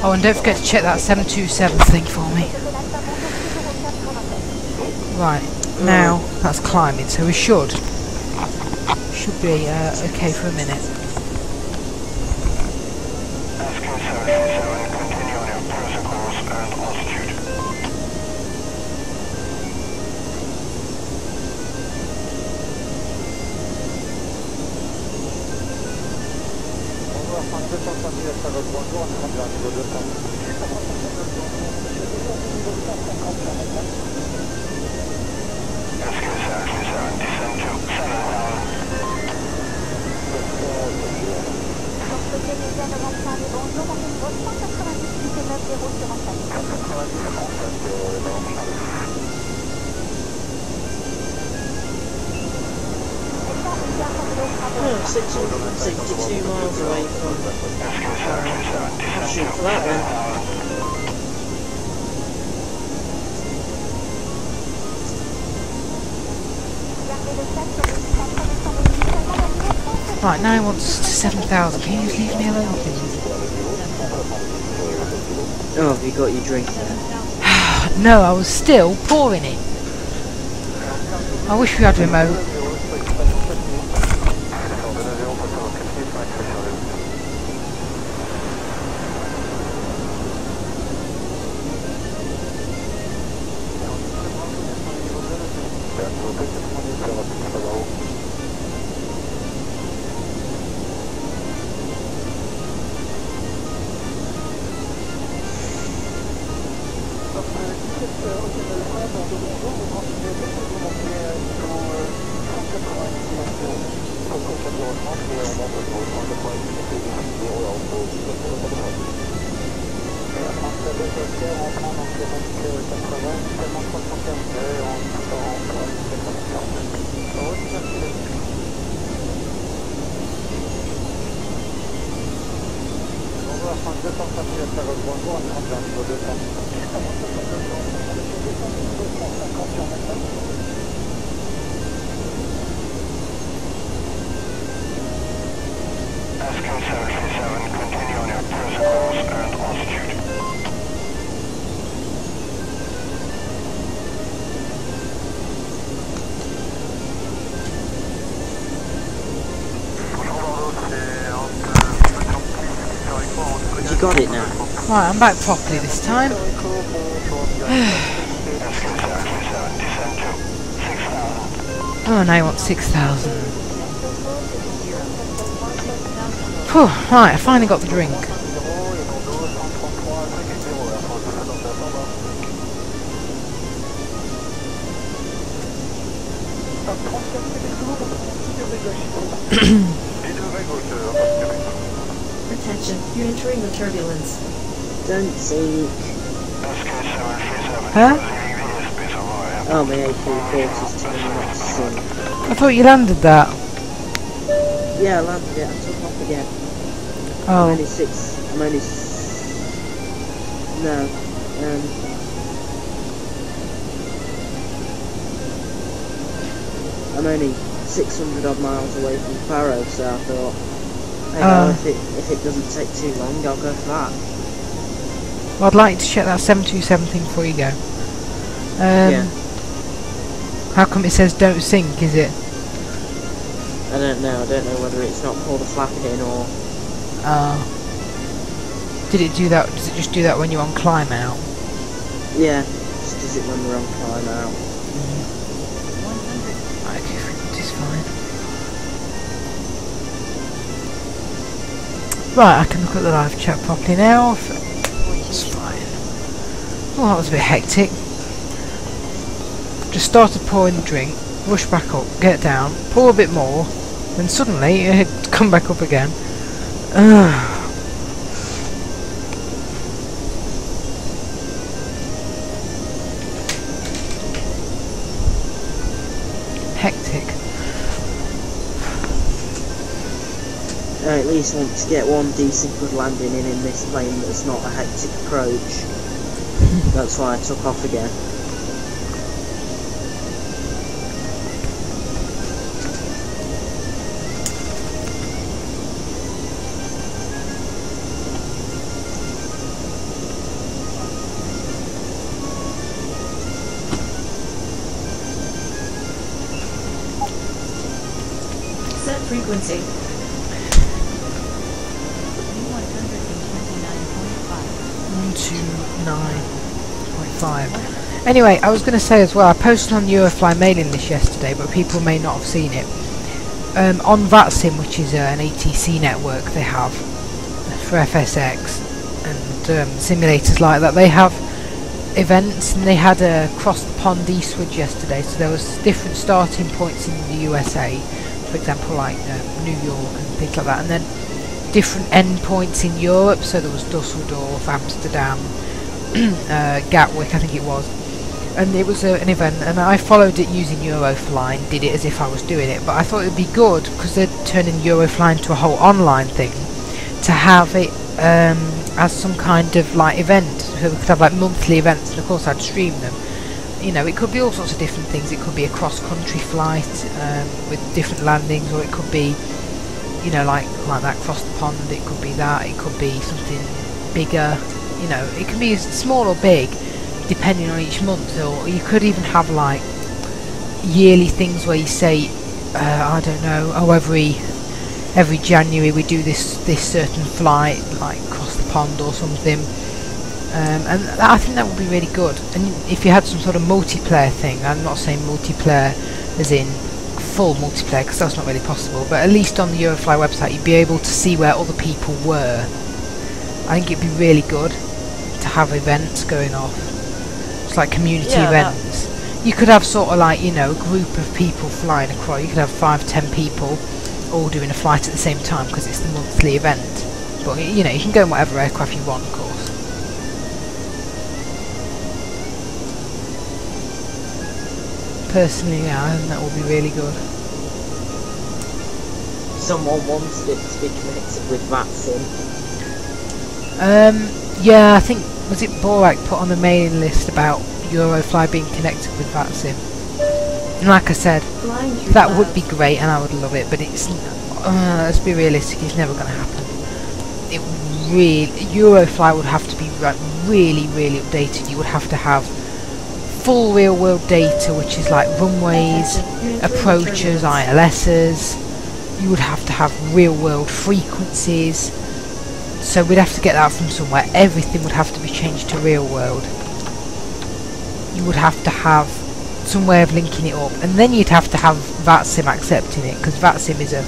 Speaker 1: Oh, and don't forget to check that 727 thing for me. Right, now that's climbing, so we should should be okay for a minute.
Speaker 8: SK737, continue on your present course and altitude. SK737, descend to
Speaker 2: 662 miles away from I'll shoot for that then.
Speaker 1: Right, now he wants to 7,000. Can you just leave me alone, please?
Speaker 2: Oh, have you got your drink there?
Speaker 1: No, I was still pouring it. I wish we had remote.
Speaker 8: SK737, continue on your present course and altitude.
Speaker 2: You got it now.
Speaker 1: Right, I'm back properly this time.
Speaker 8: SK737, descend to 6,000.
Speaker 1: Oh, now he wants 6,000. Whew, right, I finally got the drink.
Speaker 4: Attention, you're entering the turbulence.
Speaker 2: Don't sink.
Speaker 8: SK737,
Speaker 1: Huh?
Speaker 2: Oh, my A340's telling me not to sink.
Speaker 1: I thought you landed that.
Speaker 2: Yeah, I landed it. I took off again. I'm
Speaker 1: Oh,
Speaker 2: only no. I'm only 600 odd miles away from Faro, so I thought, hey, if it doesn't take too long, I'll go for that.
Speaker 1: well, I'd like to check that 727 thing before you go.
Speaker 2: Yeah.
Speaker 1: How come it says don't sink, is it?
Speaker 2: I don't know. I don't know whether it's not pulled a flap in or.
Speaker 1: Did it do that? Does it just do that when you're on climb out?
Speaker 2: Yeah, just does it when we're on climb out.
Speaker 1: Okay, frequency's fine. Right, I can look at the live chat properly now. It's fine. Well, that was a bit hectic. Just started pouring the drink, rush back up, get down, pour a bit more, then suddenly it had come back up again. Hectic.
Speaker 2: I at least want to get one decent good landing in this plane that's not a hectic approach. That's why I took off again.
Speaker 4: Set frequency.
Speaker 1: 129.5. Anyway, I was going to say as well, I posted on the Eurofly mailing list yesterday, but people may not have seen it. On VATSIM, which is an ATC network they have for FSX and simulators like that, they have events, and they had a cross the pond eastward yesterday, so there was different starting points in the USA, for example like New York and things like that, and then different endpoints in Europe, so there was Dusseldorf, Amsterdam, Gatwick I think it was, and it was an event, and I followed it using Eurofly, did it as if I was doing it, but I thought it would be good, because they're turning Eurofly into a whole online thing, to have it as some kind of like event, so we could have like monthly events, and of course I'd stream them. You know, it could be all sorts of different things. It could be a cross-country flight with different landings, or it could be, you know, like that across the pond. It could be that. It could be something bigger. You know, it can be small or big, depending on each month. Or you could even have like yearly things where you say, I don't know, oh every January we do this certain flight, like across the pond or something. And I think that would be really good. And if you had some sort of multiplayer thing, I'm not saying multiplayer as in full multiplayer, because that's not really possible, but at least on the Eurofly website you'd be able to see where other people were. I think it'd be really good to have events going off. It's like community events. You could have sort of like, you know, a group of people flying across. You could have 5-10 people all doing a flight at the same time, because it's the monthly event. But you know, you can go in whatever aircraft you want, of course. Personally, yeah, I think that would be really good.
Speaker 2: Someone wants it to be connected with VATSIM.
Speaker 1: Yeah, I think, was it Borak put on the mailing list about Eurofly being connected with VATSIM? And like I said, that would be great and I would love it, but it's, let's be realistic, it's never going to happen. It really, Eurofly would have to be really updated. You would have to have full real world data, which is like runways, approaches, ILSs. You would have to have real world frequencies, so we'd have to get that from somewhere. Everything would have to be changed to real world. You would have to have some way of linking it up, and then you'd have to have VATSIM accepting it, because VATSIM is a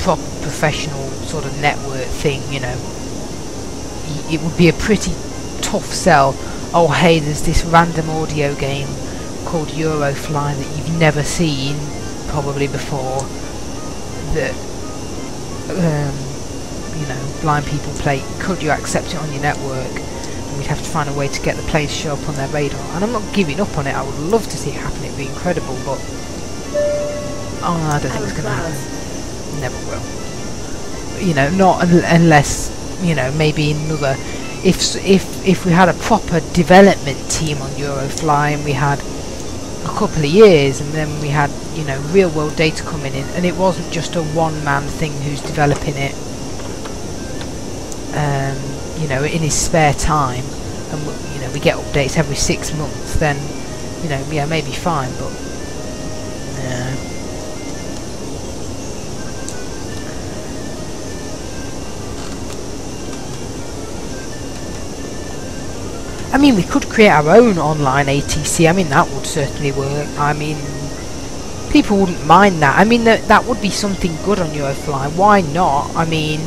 Speaker 1: proper professional sort of network thing, you know. It would be a pretty tough sell. Oh hey, there's this random audio game called Eurofly that you've never seen probably before, that you know, blind people play. Could you accept it on your network? And we'd have to find a way to get the planes to show up on their radar. And I'm not giving up on it. I would love to see it happen. It'd be incredible, but I don't think it's going to happen. Never will. You know, not unless, you know, maybe another. If we had a proper development team on Eurofly, and we had a couple of years, and then we had, you know, real world data coming in, and it wasn't just a one-man thing who's developing it, you know, in his spare time, and you know, we get updates every 6 months, then, you know, yeah, maybe fine, but no. I mean, we could create our own online ATC. I mean, that would certainly work. I mean, people wouldn't mind that. I mean, that would be something good on Eurofly. Why not? I mean,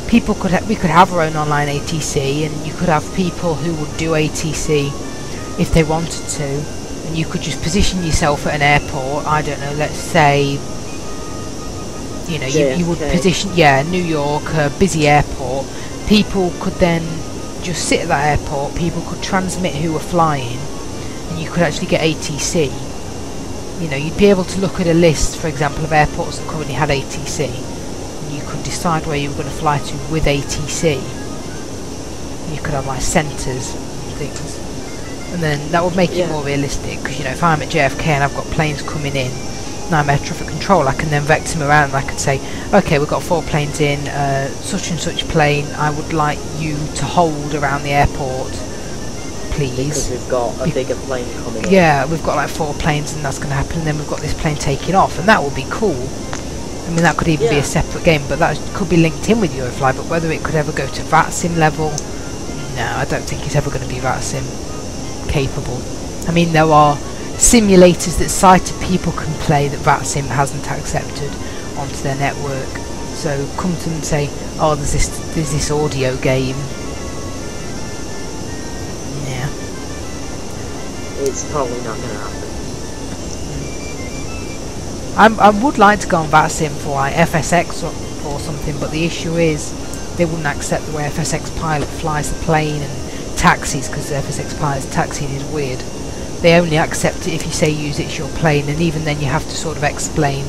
Speaker 1: people could we could have our own online ATC, and you could have people who would do ATC if they wanted to, and you could just position yourself at an airport. I don't know. Let's say, you know, you would position, New York, a busy airport. People could then just sit at that airport, people could transmit who were flying, and you could actually get ATC. You know, you'd be able to look at a list, for example, of airports that currently had ATC, and you could decide where you were going to fly to with ATC. You could have like centres and things, and then that would make it more realistic, because, you know, if I'm at JFK and I've got planes coming in, and I'm air traffic control, I can then vector them around, and I could say, okay, we've got 4 planes in, such and such plane, I would like you to hold around the airport, please.
Speaker 2: Because we've got a bigger plane coming in.
Speaker 1: Yeah, we've got like 4 planes, and that's going to happen, and then we've got this plane taking off, and that would be cool. I mean, that could even be
Speaker 2: Yeah.
Speaker 1: a separate game, but that could be linked in with Eurofly. But whether it could ever go to VATSIM level, no, I don't think it's ever going to be VATSIM capable. I mean, there are simulators that sighted people can play that VATSIM hasn't accepted onto their network. So come to them and say, oh, there's this audio game. Yeah.
Speaker 2: It's probably not going to happen.
Speaker 1: I would like to go on VATSIM for like FSX or something, but the issue is they wouldn't accept the way FSX Pilot flies the plane and taxis, because FSX Pilot's taxiing is weird. They only accept it if you say use it as your plane, and even then you have to sort of explain,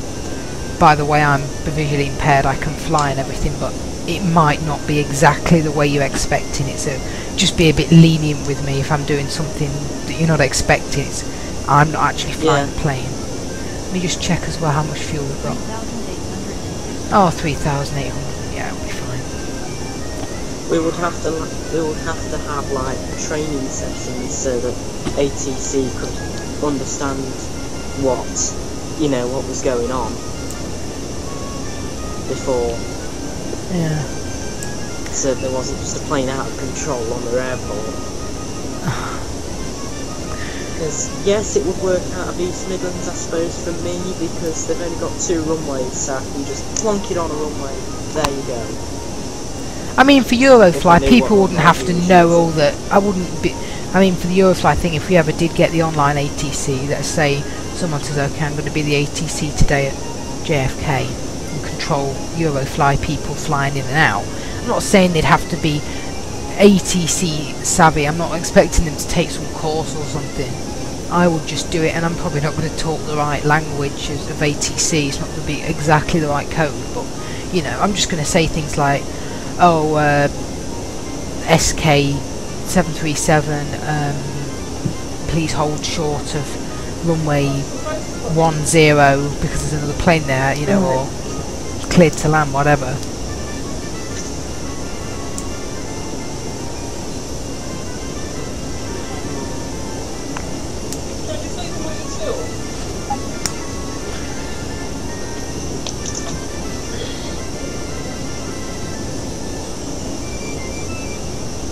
Speaker 1: by the way, I'm visually impaired, I can fly and everything, but it might not be exactly the way you're expecting it, so just be a bit lenient with me if I'm doing something that you're not expecting. I'm not actually flying the plane. Let me just check as well how much fuel we've got. Oh, 3,800. Yeah, we'll be fine.
Speaker 2: We would have to have like training sessions so that ATC could understand what was going on before.
Speaker 1: Yeah.
Speaker 2: So there wasn't just a plane out of control on their airport. Because yes, it would work out of East Midlands, I suppose, for me, because they've only got 2 runways, so I can just plonk it on a runway. There you go.
Speaker 1: I mean, for Eurofly, people wouldn't have to know all that. I mean, for the Eurofly thing, if we ever did get the online ATC, let's say someone says, okay, I'm going to be the ATC today at JFK and control Eurofly people flying in and out. I'm not saying they'd have to be ATC savvy. I'm not expecting them to take some course or something. I would just do it, and I'm probably not going to talk the right language of ATC. It's not going to be exactly the right code, but you know, I'm just going to say things like, oh, SK 737, please hold short of runway 10 because there's another plane there, you know, or cleared to land, whatever.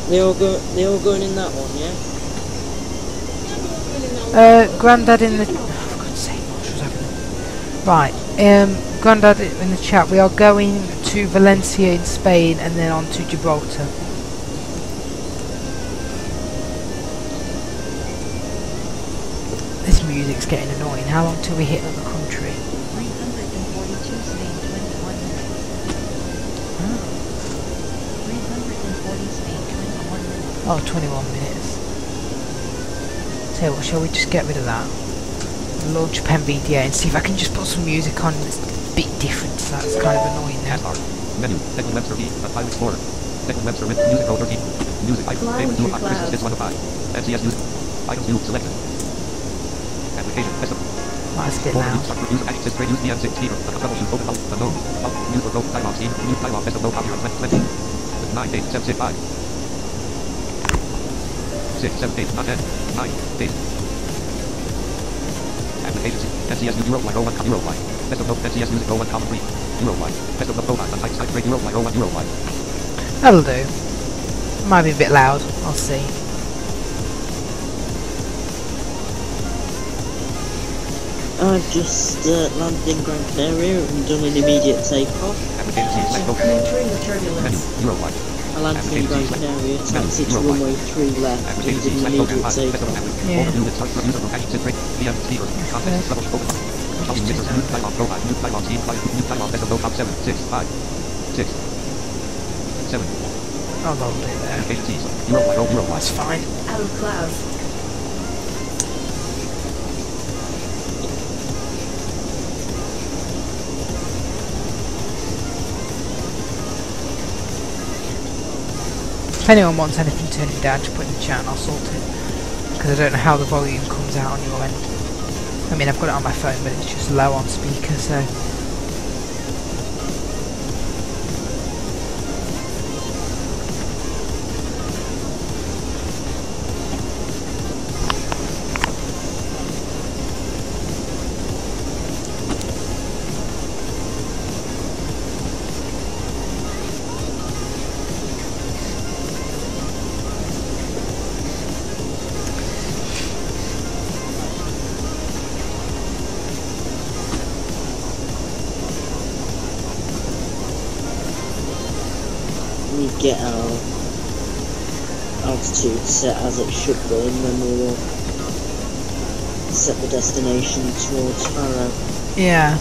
Speaker 2: They all going in that one, yeah?
Speaker 1: Grandad in the... for God's sake, what was happening? Right, Grandad in the chat, we are going to Valencia in Spain and then on to Gibraltar. This music's getting annoying. How long till we hit another country?
Speaker 9: 342 Spain, 21 minutes.
Speaker 1: Huh?
Speaker 9: 340 Spain, 21 minutes.
Speaker 1: Oh, 21 minutes. So what, shall we just get rid of that? Launch Pen VDA and see if I can just put some music on that's a bit different, so that's kind of annoying now.
Speaker 10: Menu, second web server, file explorer. Second web server, music roll 13. Music item, favorite new Christmas hits 105. MCS music. Items new selected. Application, festival.
Speaker 1: Oh, that's a bit loud.
Speaker 10: Use access trade, use DM6 speaker. Troubleshoot, open up, unknown. Use for rope, dialog scheme, new dialog, best of no copyright 2020. 9, 8, 7, 6, 5. 6, 7, 8, not 10. 9, 8. Application, MCS Eurofly, row 1, Eurofly. Best of no, MCS music, row 1, column 3. Eurofly. Best of no, profile, untyped site, trade, Eurofly, row 1, Eurofly.
Speaker 1: That'll do. Might be a bit loud, I'll see.
Speaker 2: I've just landed in Gran Canaria and done an immediate takeoff.
Speaker 4: Entering the turbulence.
Speaker 2: I landed in Gran Canaria, taxi to runway 3 left, and did an immediate takeoff.
Speaker 1: Oh, that'll do there. That's fine.
Speaker 4: Out of clouds.
Speaker 1: If anyone wants anything turning down, just put it in the chat and I'll sort it. Because I don't know how the volume comes out on your end. I mean, I've got it on my phone, but it's just low on speaker, so...
Speaker 2: get our altitude set as it should be, and then we will set the destination towards Faro.
Speaker 1: Yeah.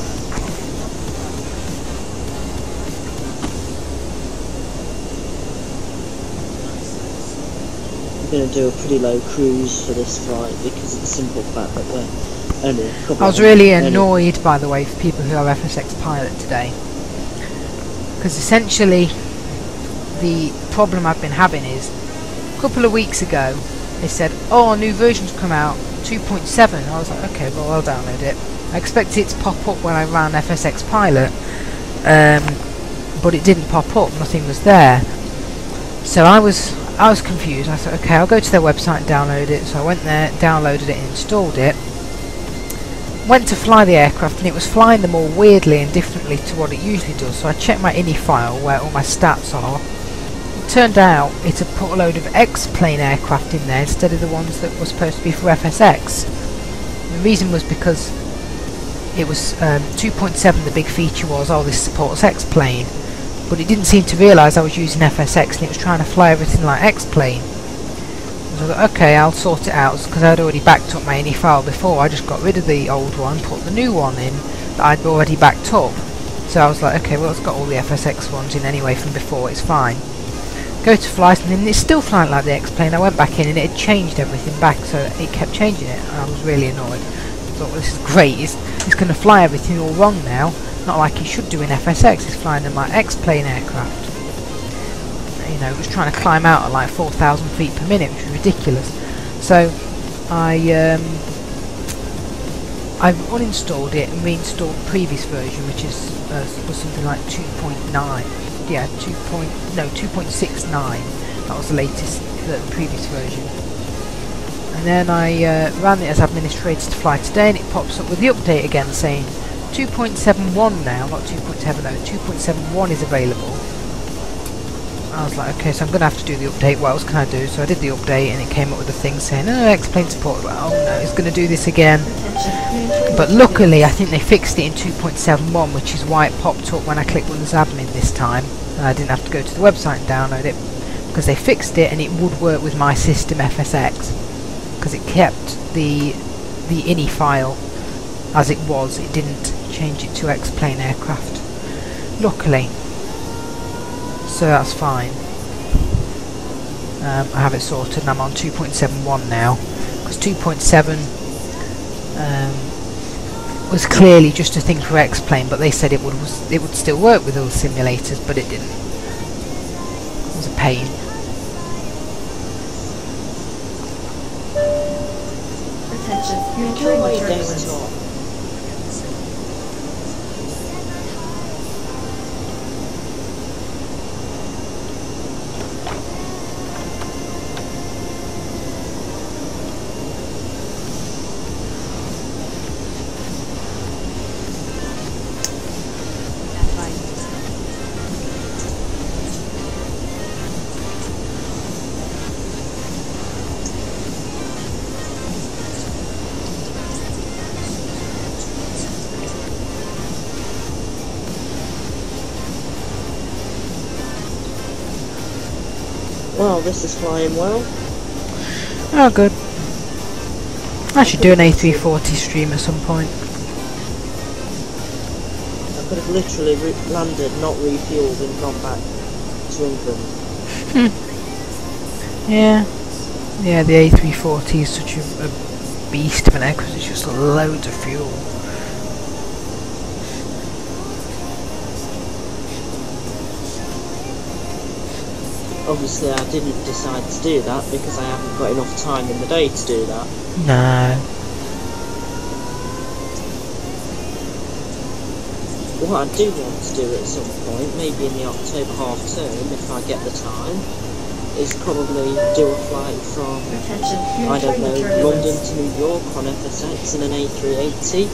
Speaker 2: I'm going to do a pretty low cruise for this flight because of the simple fact that we're only a couple
Speaker 1: I was really annoyed, by the way, for people who are FSX pilot today, because essentially the problem I've been having is a couple of weeks ago they said, oh, a new version's come out, 2.7. I was like, okay, well, I'll download it. I expected it to pop up when I ran FSX pilot, but it didn't pop up, nothing was there. So I was confused. I thought, okay, I'll go to their website and download it. So I went there, downloaded it and installed it. Went to fly the aircraft and it was flying them all weirdly and differently to what it usually does. So I checked my INI file where all my stats are. It turned out it had put a load of X-plane aircraft in there instead of the ones that were supposed to be for FSX. The reason was because it was 2.7, the big feature was, oh, this supports X-plane. But it didn't seem to realise I was using FSX and it was trying to fly everything like X-plane. So I thought, okay, I'll sort it out, because I'd already backed up my INI file before. I just got rid of the old one, put the new one in that I'd already backed up. So I was like, okay, well, it's got all the FSX ones in anyway from before, it's fine. Go to flight and then it's still flying like the X-plane. I went back in and it had changed everything back, so it kept changing it, and I was really annoyed. I thought, well, this is great, it's going to fly everything all wrong now. Not like it should do in FSX, it's flying in my X-plane aircraft. You know, it was trying to climb out at like 4,000 feet per minute, which was ridiculous. So I uninstalled it and reinstalled the previous version, which is was something like 2.9. Yeah, 2.69. That was the latest, the previous version. And then I ran it as administrator to fly today, and it pops up with the update again saying 2.71 now, not 2.7, no, 2.71 is available. I was like, okay, so I'm going to have to do the update, what else can I do? So I did the update and it came up with a thing saying, oh, X-plane support. Like, oh no, it's going to do this again. But luckily, I think they fixed it in 2.71, which is why it popped up when I clicked Windows Admin this time. And I didn't have to go to the website and download it, because they fixed it and it would work with my system FSX, because it kept the INI file as it was, it didn't change it to X-plane aircraft, luckily. So that's fine. I have it sorted and I'm on 2.71 now, because 2.7 was clearly just a thing for X-plane, but they said it would still work with all the simulators, but it didn't. It was a pain.
Speaker 4: Attention, you're entering the turbulence.
Speaker 2: Well, this is flying well.
Speaker 1: Oh, good. I should do an A340 stream at some point.
Speaker 2: I could have literally landed, not refueled, and gone back to England.
Speaker 1: Yeah. Yeah, the A340 is such a beast of an aircraft, it's just loads of fuel.
Speaker 2: Obviously I didn't decide to do that because I haven't got enough time in the day to do that.
Speaker 1: No.
Speaker 2: What I do want to do at some point, maybe in the October half term, if I get the time, is probably do a flight from, I don't know, London to New York on FSX in an A380.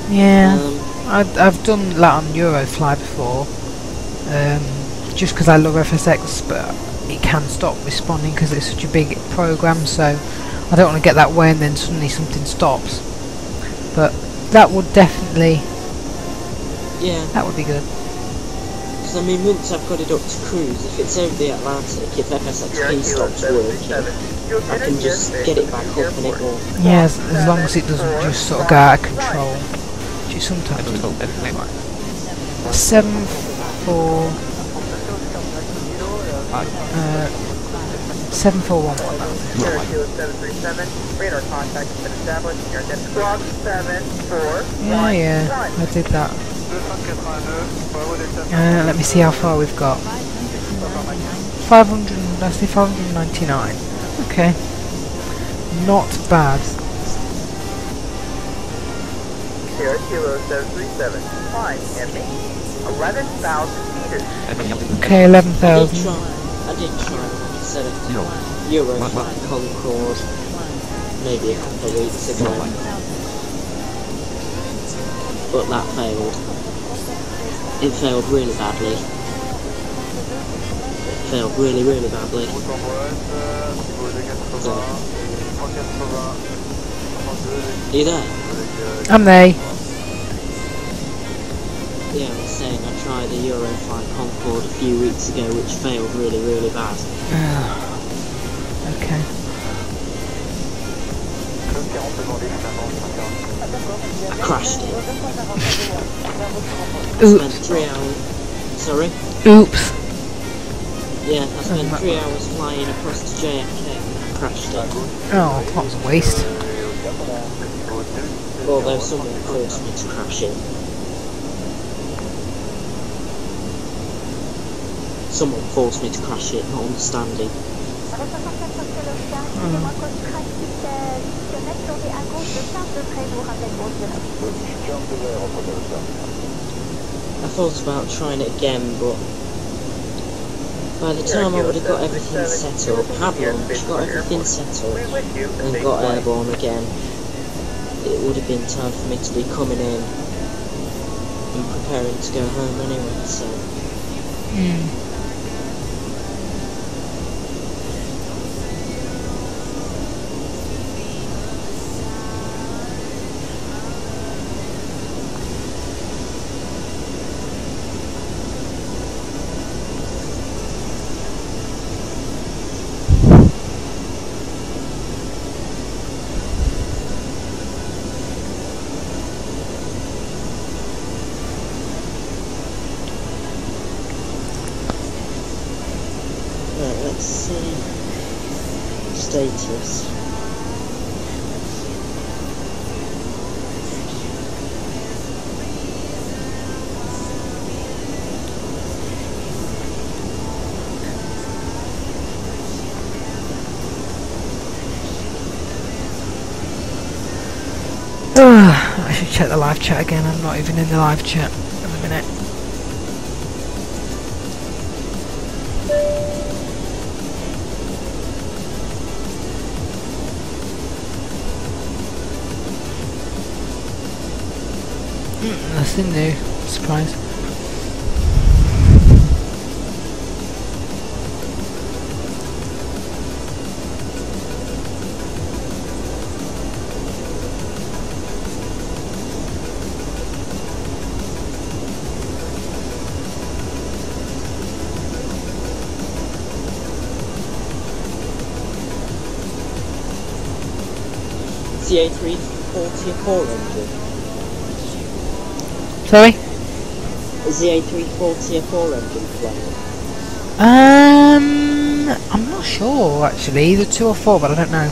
Speaker 1: Yeah, I've done that on Eurofly before. Just because I love FSX, but it can stop responding because it's such a big program, so I don't want to get that way and then suddenly something stops. But that would definitely,
Speaker 2: yeah,
Speaker 1: that would be good.
Speaker 2: Because I mean, once I've got it up to cruise, if it's over the Atlantic, if FSXP stops working, I can just get it back up and it will...
Speaker 1: Yeah, as long as it doesn't just sort of go out of control. Which sometimes... 7411.
Speaker 6: Radar contact has been established. You're in squawk 741.
Speaker 1: Yeah, I did that. Let me see how far we've got. 500, let's say 599. Okay. Not bad.
Speaker 6: Sierra Kilo 737. Flying empty. 11,000 meters.
Speaker 1: Okay, 11,000.
Speaker 2: I did try instead of Euroflight Concorde maybe a couple of weeks ago, but that failed. It failed really badly. It failed really, really badly. So, are you there?
Speaker 1: I'm there.
Speaker 2: Yeah, I was saying I tried the Euroflight Concorde a few weeks ago, which failed really, really bad.
Speaker 1: Okay.
Speaker 2: I crashed it.
Speaker 1: Oops.
Speaker 2: I spent 3 hours. Sorry?
Speaker 1: Oops.
Speaker 2: Yeah, I spent 3 hours flying across to JFK and I crashed it.
Speaker 1: Oh, that was a waste.
Speaker 2: Although someone forced me to crash it. Someone forced me to crash it, not understanding. I thought about trying it again, but by the time I would have got everything set up, had lunch, got everything set up, and got airborne again, it would have been time for me to be coming in and preparing to go home anyway, so... Let's see. Status.
Speaker 1: I should check the live chat again. I'm not even in the live chat at the minute. Nothing new. Surprise.
Speaker 2: CA3 44 engine.
Speaker 1: Sorry?
Speaker 2: Is the A340 a 4 engine plane?
Speaker 1: I'm not sure actually, either 2 or 4, but I don't know.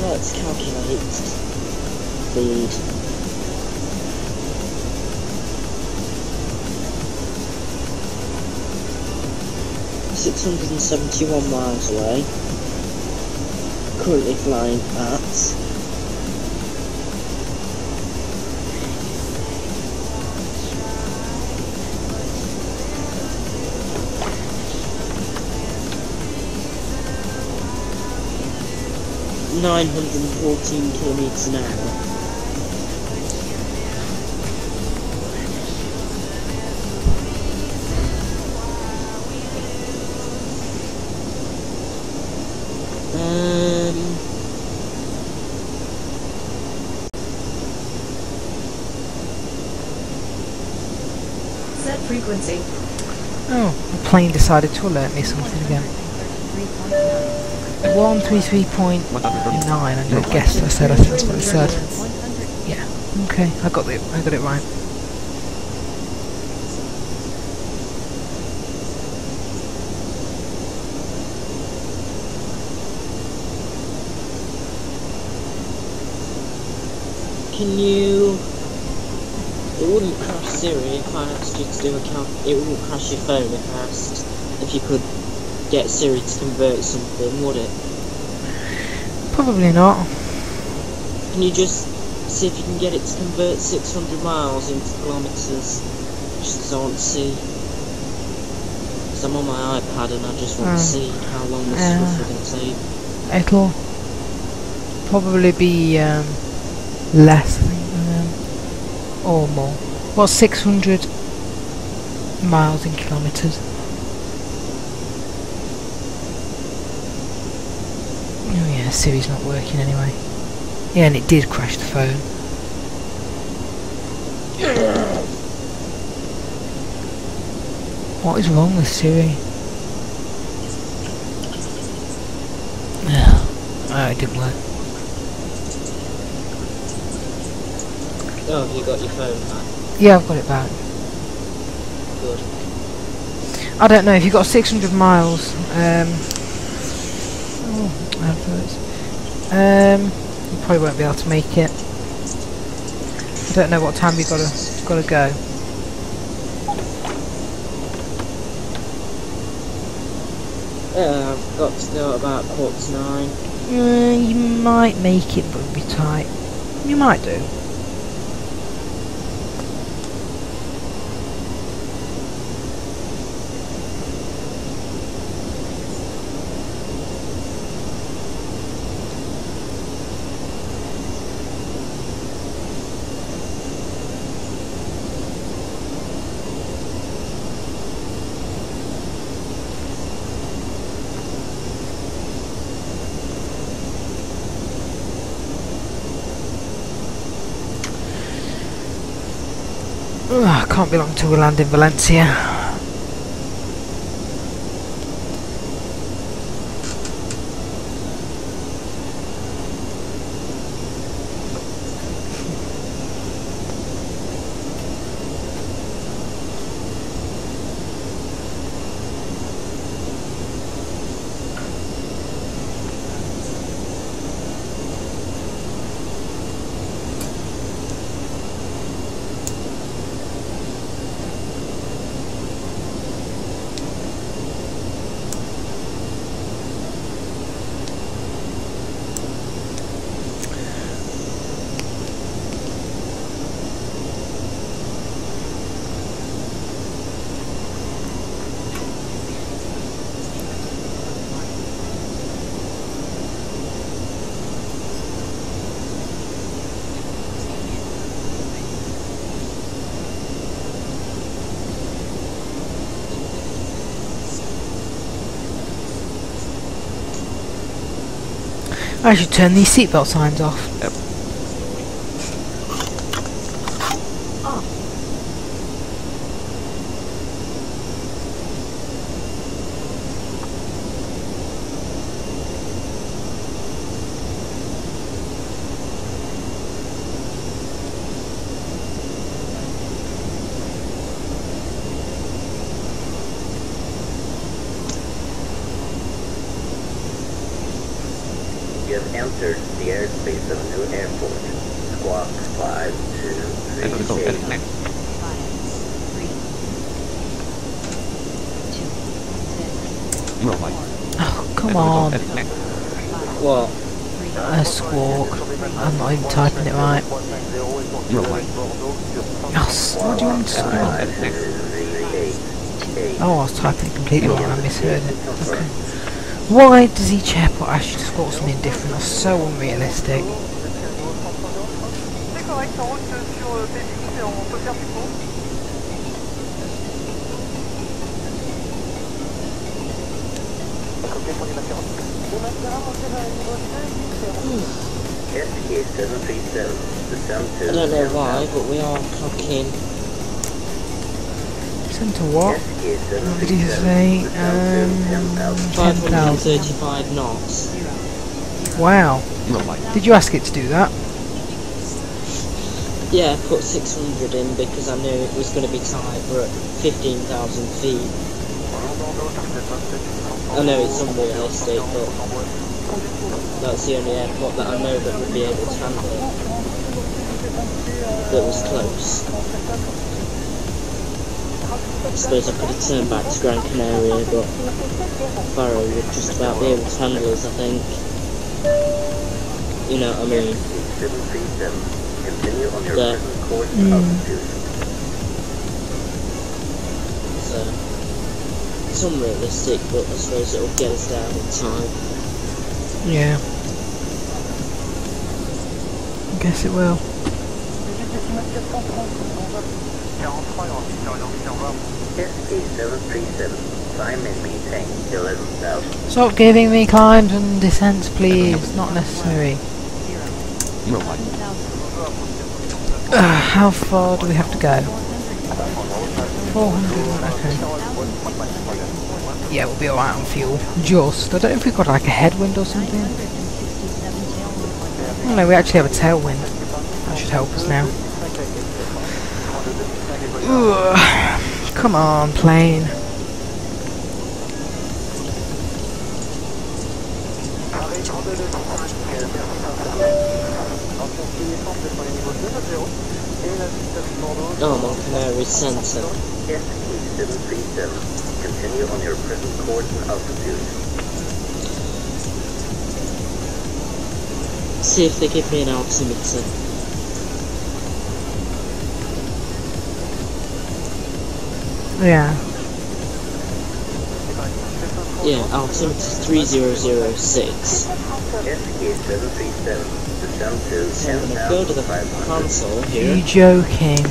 Speaker 2: Let's calculate speed. $671 miles away. Currently flying at 914 kilometres an hour.
Speaker 4: Set frequency.
Speaker 1: Oh, the plane decided to alert me something again. 133.9, I guess I said, I think that's what it said. Yeah, okay, I got it right.
Speaker 2: Can you... It wouldn't crash Siri if I asked you to do a it wouldn't crash your phone if I asked if you could get Siri to convert something, would it?
Speaker 1: Probably not.
Speaker 2: Can you just see if you can get it to convert 600 miles into kilometres? Just so I want to see. Because I'm on my iPad and I just want to see how long this is roughly going to take.
Speaker 1: It'll probably be less, I think, or more. What's 600 miles in kilometres? Oh yeah, Siri's not working anyway. Yeah, and it did crash the phone. What is wrong with Siri? Oh, it didn't work.
Speaker 2: Oh, have you got your phone back?
Speaker 1: Yeah, I've got it back.
Speaker 2: Good.
Speaker 1: I don't know, if you've got 600 miles, adverts. You probably won't be able to make it. I don't know what time you've got to go.
Speaker 2: I've got to go at about 9:15.
Speaker 1: You might make it, but it'll be tight. You might do. Can't be long until we land in Valencia. I should turn these seatbelt signs off.
Speaker 10: Yep.
Speaker 11: You have entered the airspace of a new airport. Squawk 5238.
Speaker 1: Oh, come on.
Speaker 2: What?
Speaker 1: A squawk. I'm not even typing it right. Yes. What do you want to say? Oh, I was typing it completely wrong. I misheard it. Okay. Why does each airport ask you to score something different? That's so unrealistic.
Speaker 2: I don't know why, but we are clocking.
Speaker 1: Into what? What did you say? 10,035
Speaker 2: knots.
Speaker 1: Wow. Did you ask it to do that?
Speaker 2: Yeah, I put 600 in because I knew it was going to be tight. We're at 15,000 feet. I know it's unrealistic, but that's the only airport that I know that would be able to handle it. That was close. I suppose I could have turned back to Gran Canaria, but Barrow would just about be able to handle us, I think. You know what I mean? There. So, it's unrealistic, but I suppose it'll get us down in time.
Speaker 1: Yeah. I guess it will. Stop giving me climbs and descents, please. Not necessary. How far do we have to go? 400. Okay. Yeah, we'll be alright on fuel. Just. I don't know if we've got like a headwind or something. Oh no, we actually have a tailwind. That should help us now. Ugh. Come on, plane.
Speaker 2: Oh, Mon Canary Centre.
Speaker 11: Continue on your present course and altitude.
Speaker 2: See if they give me an altimeter.
Speaker 1: Yeah.
Speaker 2: Yeah, altimeter 3006. So I'm gonna go to the console here.
Speaker 1: Are you joking?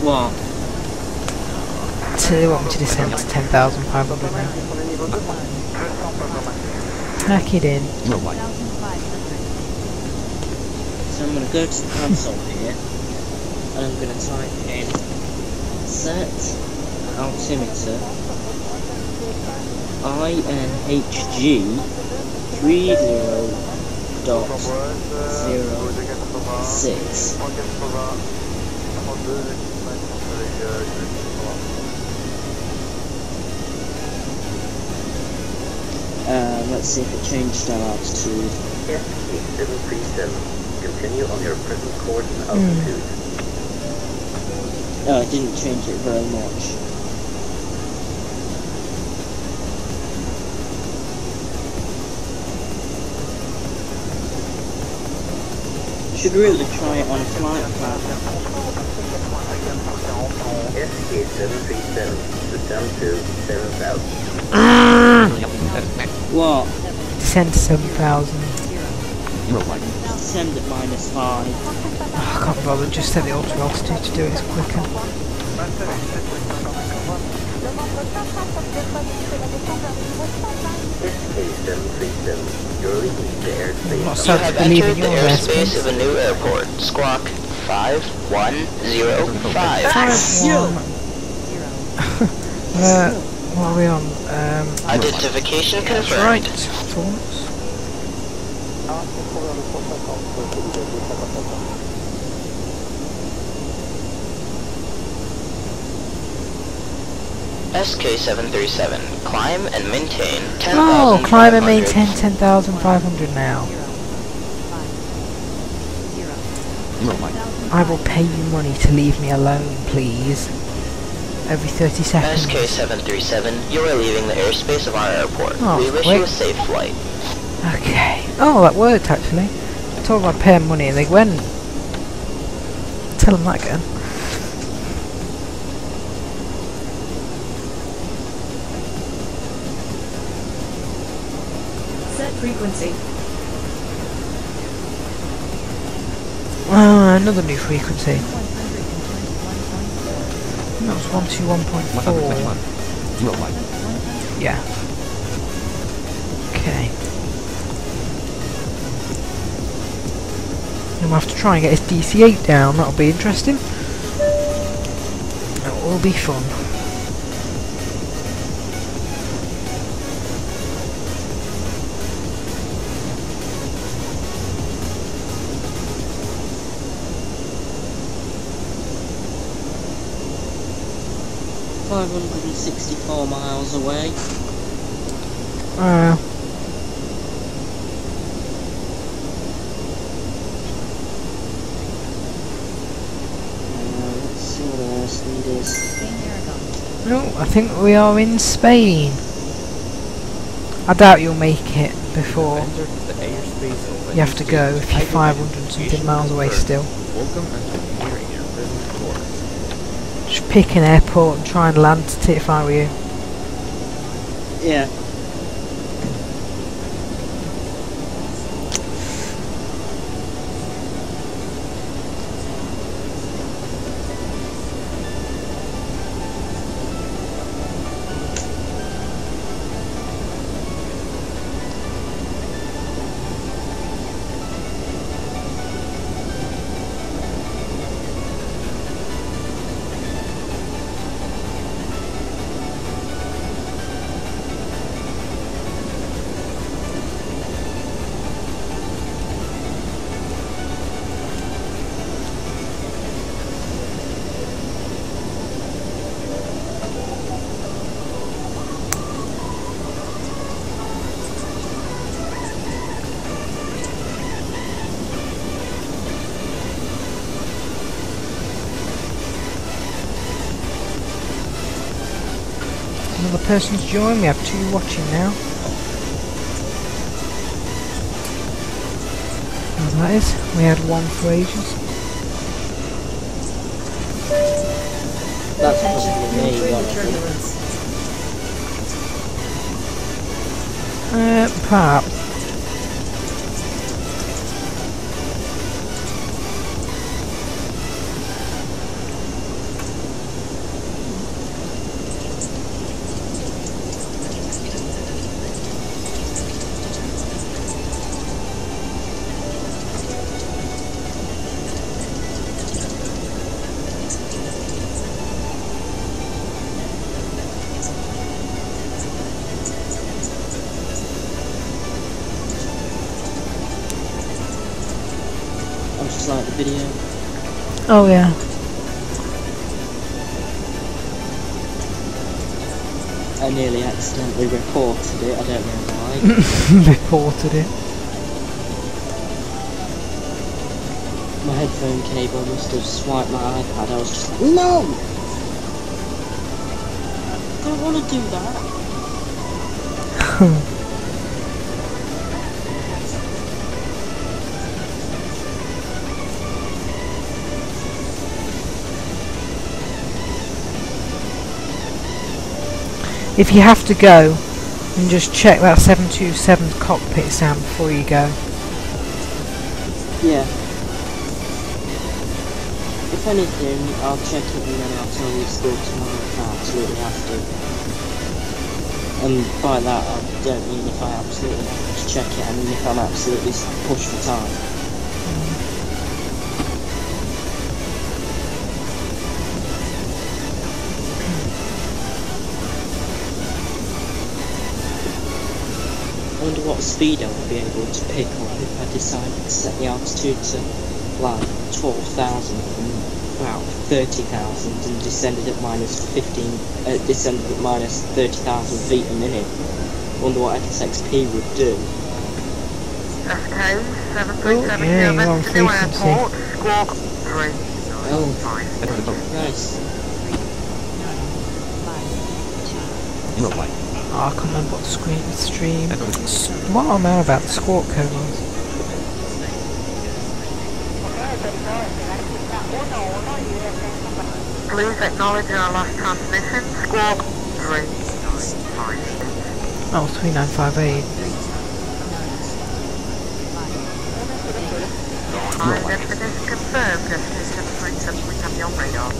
Speaker 2: What?
Speaker 1: So they want me to descend to 10,500 now. Tack it in.
Speaker 2: So I'm gonna go to the console here, and I'm gonna type in set altimeter INHG 30.06. Let's see if it changed our altitude.
Speaker 11: SK737. Continue on your present course and altitude.
Speaker 2: Oh, it didn't change it very much. Should really try it on a flight plan.
Speaker 11: SK737. Descend to 7,000.
Speaker 2: What?
Speaker 1: Descend to 7,000.
Speaker 2: Descend at -5.
Speaker 1: Oh, I can't bother, just set the ultra altitude to do it, it's quicker. I'm not so to believe in your airspace
Speaker 3: of a new airport. Squawk 5105.
Speaker 1: 51. What are we on?
Speaker 3: Identification confirmed.
Speaker 1: Right, thoughts?
Speaker 3: SK737. Climb and maintain 10,500.
Speaker 1: Oh, climb and maintain 10,500 now. I will pay you money to leave me alone, please. Every 30 seconds.
Speaker 3: SK737, you are leaving the airspace of our airport.
Speaker 1: Oh,
Speaker 3: we wish
Speaker 1: quick.
Speaker 3: you a safe flight.
Speaker 1: Okay. Oh, that worked actually. I told them I'd pay them money and they went. Tell them that again.
Speaker 4: frequency.
Speaker 1: Another new frequency. That was 121.4.
Speaker 10: 121.
Speaker 1: Yeah. Okay. And we'll have to try and get his DC8 down. That'll be interesting. That will be fun.
Speaker 2: $564 miles away. Let's see what else needed.
Speaker 1: No, I think we are in Spain. I doubt you'll make it before you have to go if you're 500 something miles away still. Just pick an airport and try and land at it if I were you.
Speaker 2: Yeah.
Speaker 1: Another person's joined. We have 2 watching now. Oh, that is. We had 1 for ages.
Speaker 2: That's
Speaker 4: Attention,
Speaker 2: probably
Speaker 4: you're
Speaker 2: me,
Speaker 4: entering
Speaker 2: one
Speaker 4: the
Speaker 2: of them.
Speaker 4: turbulence.
Speaker 1: Perhaps.
Speaker 2: I'm just like the video.
Speaker 1: Oh yeah.
Speaker 2: I nearly accidentally reported it, I don't know why.
Speaker 1: Reported it.
Speaker 2: My headphone cable must have swiped my iPad, I was just like, no! I don't want to do that.
Speaker 1: If you have to go, then just check that 727 cockpit sound before you go.
Speaker 2: Yeah. If anything, I'll check it and then I'll tell you school tomorrow if I absolutely have to. And by that I don't mean if I absolutely have to check it, I mean if I'm absolutely pushed for time. I wonder what speed I would be able to pick up if I decided to set the altitude to like 12,000 and about 30,000 and descended at minus 30,000 feet a minute. I wonder what FSXP would do.
Speaker 6: SK, 737
Speaker 1: Oh, yeah, you're on
Speaker 6: to the
Speaker 1: frequency.
Speaker 6: airport, squawk 3.
Speaker 2: Oh, nice.
Speaker 10: You know why?
Speaker 1: Oh, I can't remember what the stream. What am I about the squawk code was?
Speaker 6: Please acknowledge our last transmission, squawk 3.
Speaker 1: Oh, 3958.
Speaker 3: Identification confirmed. Destination 737, we have you on radar.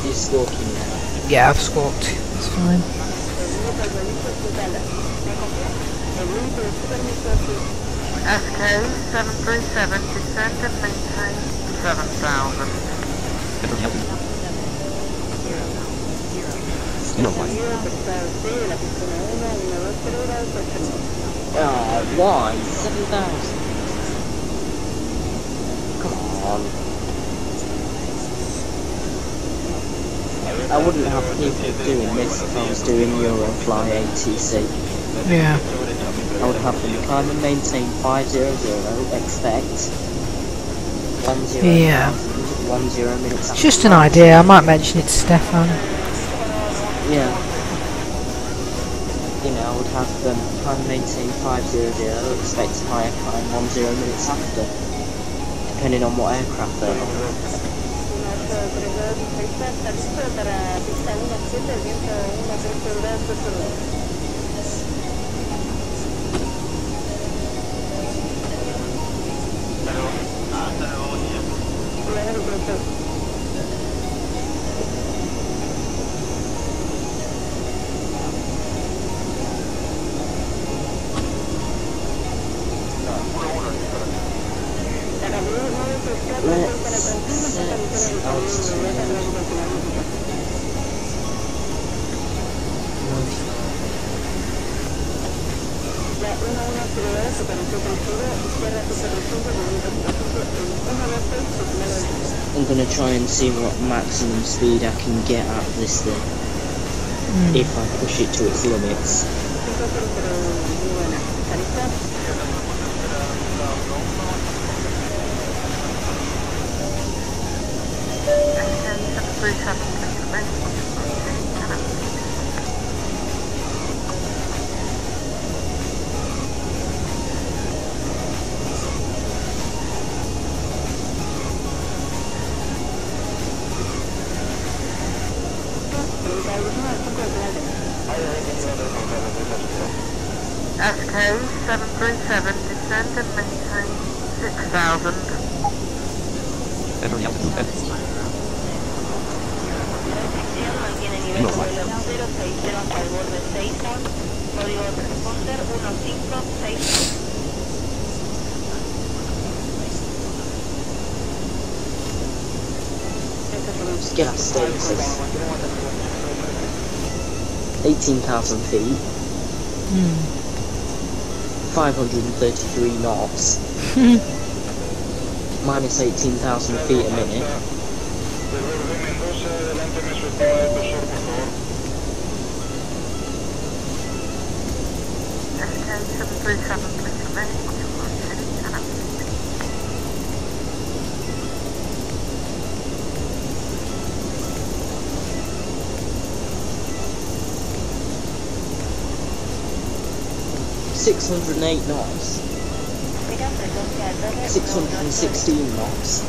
Speaker 2: You're squawking now.
Speaker 1: Yeah, I've squawked. It's fine.
Speaker 3: SK 737, descend and maintain 7,000.
Speaker 2: Why? 7,000? Come on. I wouldn't have people doing this if I was doing Eurofly ATC.
Speaker 1: Yeah.
Speaker 2: I would have them climb and maintain 500, expect 10,000,
Speaker 1: Yeah.
Speaker 2: 10 minutes.
Speaker 1: It's just an idea. I might mention it to Stefan.
Speaker 2: Yeah. You know, I would have them climb and maintain 500, expect higher climb 10 minutes after, depending on what aircraft they're on. I'm gonna try and see what maximum speed I can get at this thing. If I push it to its limits.
Speaker 3: SK 737, descend and maintain 6,000.
Speaker 10: Enter the altitude and
Speaker 2: Gas status. 18,000 feet. 533 knots. Minus 18,000 feet a minute.
Speaker 3: SK 737, please remain.
Speaker 2: 608 knots. 616 knots.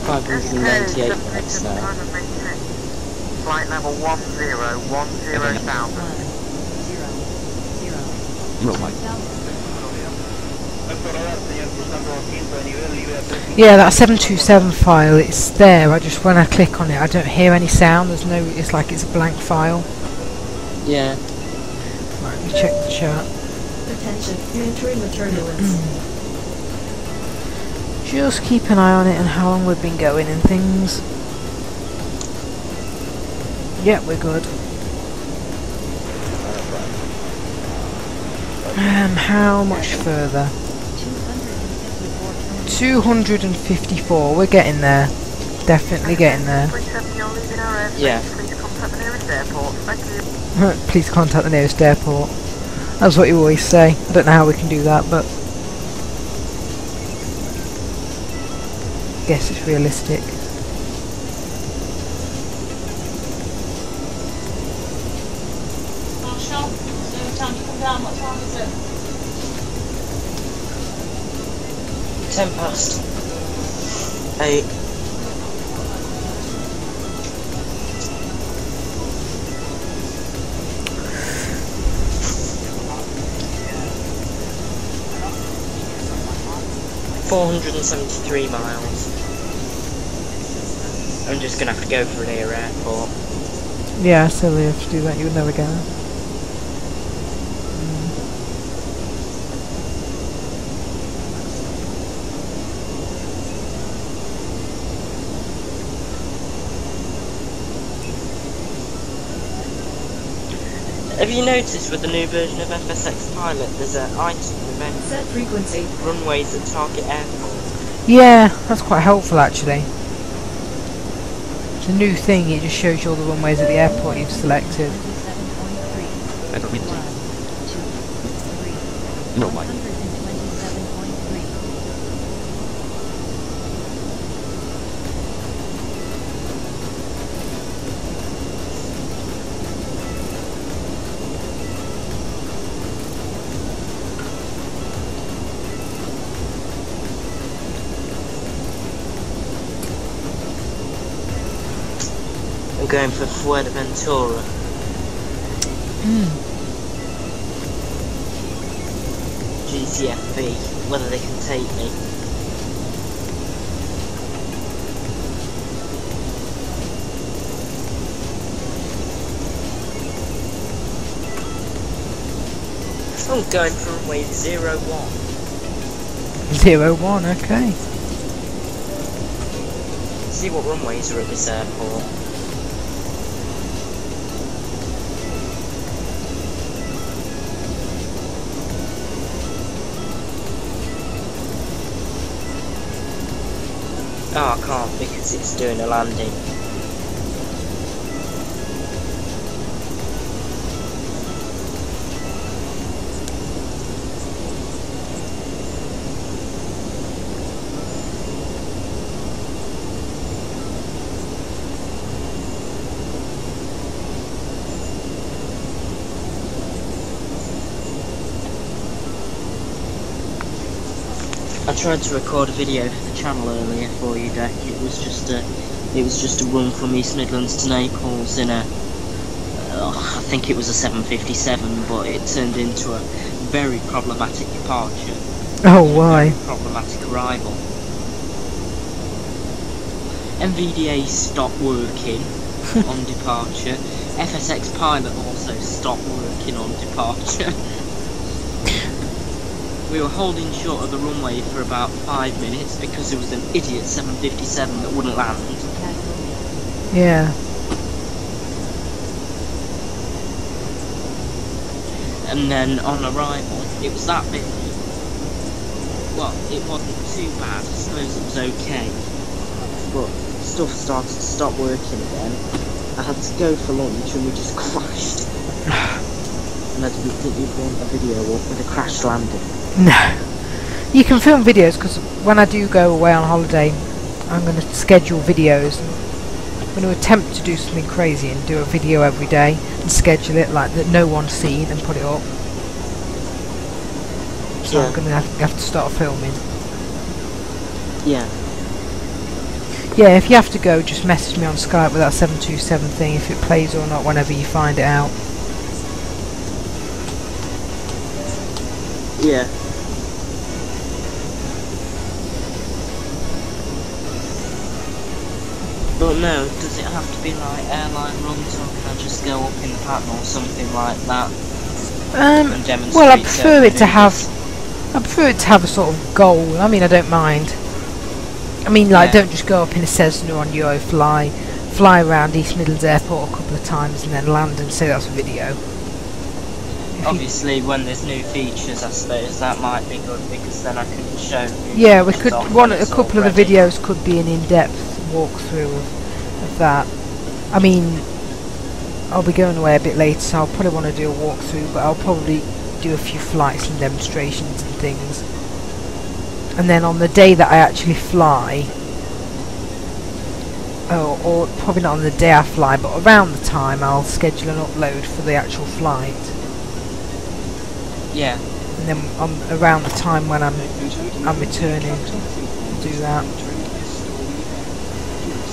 Speaker 2: 598 knots now.
Speaker 3: Flight level 10,000.
Speaker 1: Yeah, that 727 file, it's there. I just, when I click on it, I don't hear any sound. There's no, it's like it's a blank file.
Speaker 2: Yeah.
Speaker 1: Right, let me check the chart.
Speaker 4: Attention, you're entering the turbulence.
Speaker 1: Just keep an eye on it and how long we've been going and things. Yeah, we're good. How much further? 254. We're getting there. Definitely getting there.
Speaker 2: Yeah.
Speaker 3: Please contact the nearest airport. Thank you.
Speaker 1: Please contact the nearest airport. That's what you always say. I don't know how we can do that, but I guess it's realistic.
Speaker 7: Time to come down, what time is it?
Speaker 2: 10 past 8. 473 miles. I'm just gonna have to go for an air airport.
Speaker 1: Yeah, so we have to do that. You would never get it.
Speaker 2: Have you noticed with the new version of FSX Pilot, there's an item event
Speaker 4: Set frequency.
Speaker 2: runways at target airport?
Speaker 1: Yeah, that's quite helpful actually. It's a new thing. It just shows you all the runways at the airport you've selected.
Speaker 9: 27.3.
Speaker 10: Enter frequency.
Speaker 9: 1, 2, 3.
Speaker 10: No, Mike.
Speaker 9: 127.3.
Speaker 2: I'm going for Fuerteventura. GCFB, whether they can take me. I'm going for runway 01.
Speaker 1: 01, okay.
Speaker 2: See what runways are at this airport. Oh, I can't because it's doing a landing. I tried to record a video for the channel earlier for you, Deck. It was just a run from East Midlands to Naples in a, I think it was a 757, but it turned into a very problematic departure.
Speaker 1: Oh, why?
Speaker 2: Very problematic arrival. MVDA stopped working on departure. FSX Pilot also stopped working on departure. We were holding short of the runway for about 5 minutes because there was an idiot 757 that wouldn't land.
Speaker 1: Yeah.
Speaker 2: And then on arrival, it was that bit. Well, it wasn't too bad. I suppose it was okay. But stuff started to stop working again. I had to go for lunch and we just crashed. And I didn't think you'd want a video with a crash landing.
Speaker 1: No. You can film videos because when I do go away on holiday, I'm going to schedule videos. I'm going to attempt to do something crazy and do a video every day and schedule it like that no one's seen and put it up. So I'm going to have to start filming.
Speaker 2: Yeah.
Speaker 1: Yeah, if you have to go, just message me on Skype with that 727 thing if it plays or not whenever you find it out.
Speaker 2: Yeah. But no, does it have to be like airline runs or can I just go up in the pattern or something like that? And demonstrate
Speaker 1: well, I prefer it to have.
Speaker 2: maneuvers?
Speaker 1: I prefer it to have a sort of goal. I mean, I don't mind. I mean, like, don't just go up in a Cessna on Yo, fly around East Midlands Airport a couple of times and then land and say that's a video.
Speaker 2: Obviously, when there's new features, I suppose that might be good because then I can show.
Speaker 1: Yeah, we could. A couple of the videos could be an in-depth walkthrough of that. I mean, I'll be going away a bit later, so I'll probably want to do a walkthrough, but I'll probably do a few flights and demonstrations and things. And then on the day that I actually fly, or probably not on the day I fly, but around the time, I'll schedule an upload for the actual flight.
Speaker 2: Yeah.
Speaker 1: And then around the time when I'm returning, I'll do that.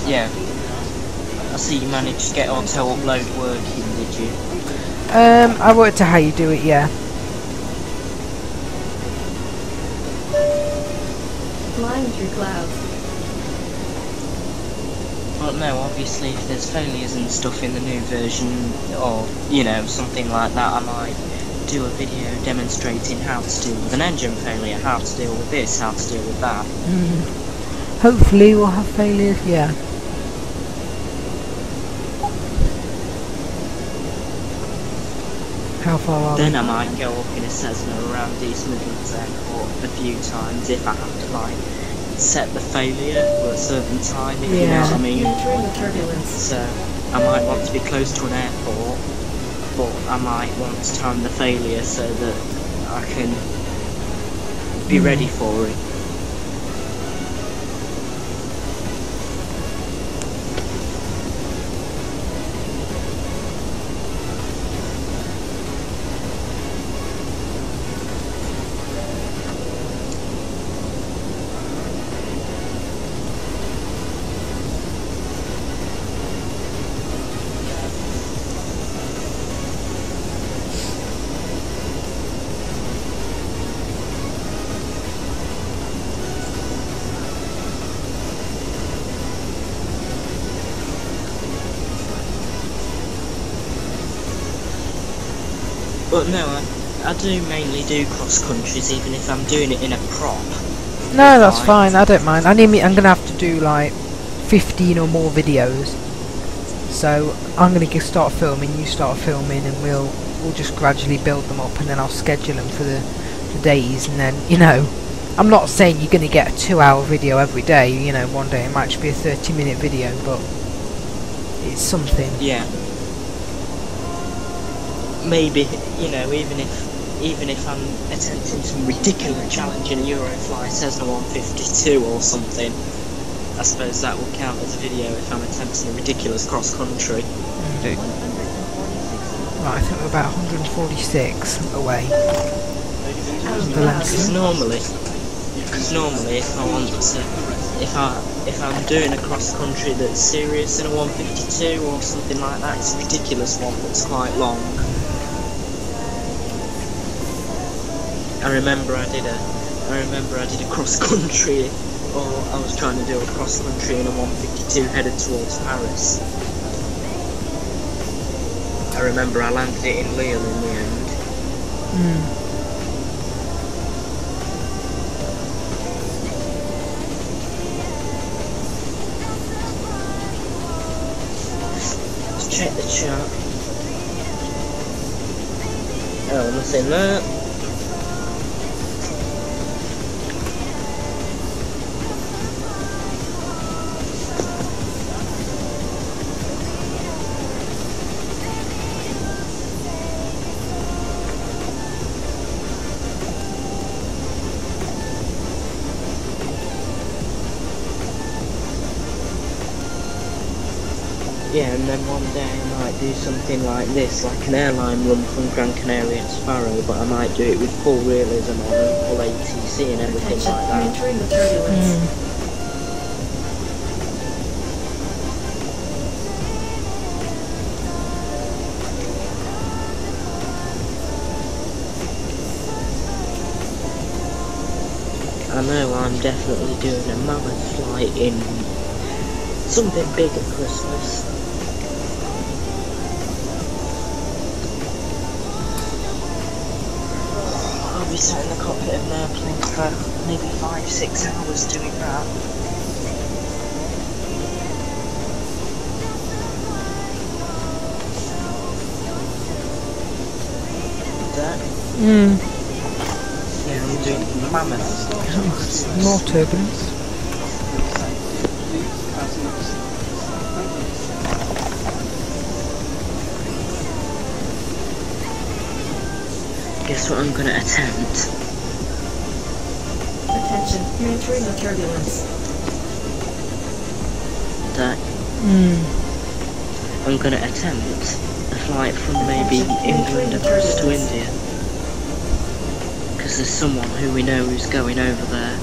Speaker 2: Yeah. I see you managed to get auto upload working, did you?
Speaker 1: I worked out how you do it, yeah.
Speaker 4: Flying through clouds.
Speaker 2: But no, obviously if there's failures and stuff in the new version, or, you know, something like that, I might do a video demonstrating how to deal with an engine failure, how to deal with this, how to deal with that.
Speaker 1: Hopefully we'll have failures, yeah. How far are
Speaker 2: Then
Speaker 1: we?
Speaker 2: I might go up in a Cessna around East Midlands Airport a few times if I have to, like, set the failure for a certain time, if you know what I mean.
Speaker 4: Entering the turbulence.
Speaker 2: So I might want to be close to an airport, but I might want to time the failure so that I can be ready for it. But no, I do mainly do cross countries, even if I'm doing it in a prop.
Speaker 1: No, that's fine. I don't mind. I'm gonna have to do like 15 or more videos. So I'm gonna start filming. You start filming, and we'll just gradually build them up, and then I'll schedule them for the days. And then, you know, I'm not saying you're gonna get a 2-hour video every day. You know, one day it might just be a 30-minute video, but it's something.
Speaker 2: Yeah. Maybe, you know, even if I'm attempting some ridiculous challenge in a Eurofly Cessna 152 or something, I suppose that will count as a video if I'm attempting a ridiculous cross country.
Speaker 10: Okay.
Speaker 1: Right, I think we're about 146 away.
Speaker 2: Because normally if I want to, if I'm doing a cross country that's serious in a 152 or something like that, it's a ridiculous one that's quite long. I remember I did a cross country, or I was trying to do a cross country in a 152 headed towards Paris. I remember I landed it in Lille in the end. Let's check the chart. Oh, nothing there. Yeah, and then one day I might do something like this, like an airline run from Gran Canaria to Faro, but I might do it with full realism on and full ATC and everything like that.
Speaker 4: Entering the turbulence.
Speaker 2: I know I'm definitely doing a mammoth flight in something big at Christmas. I'll be sat in the cockpit of an airplane for maybe 5-6 hours doing that. That? Yeah, I'm doing mammoth.
Speaker 1: More turbulence.
Speaker 2: Guess what I'm gonna attempt?
Speaker 4: Attention, you're entering the turbulence.
Speaker 2: That I'm gonna attempt a flight from maybe England across to India. Because there's someone who we know who's going over there.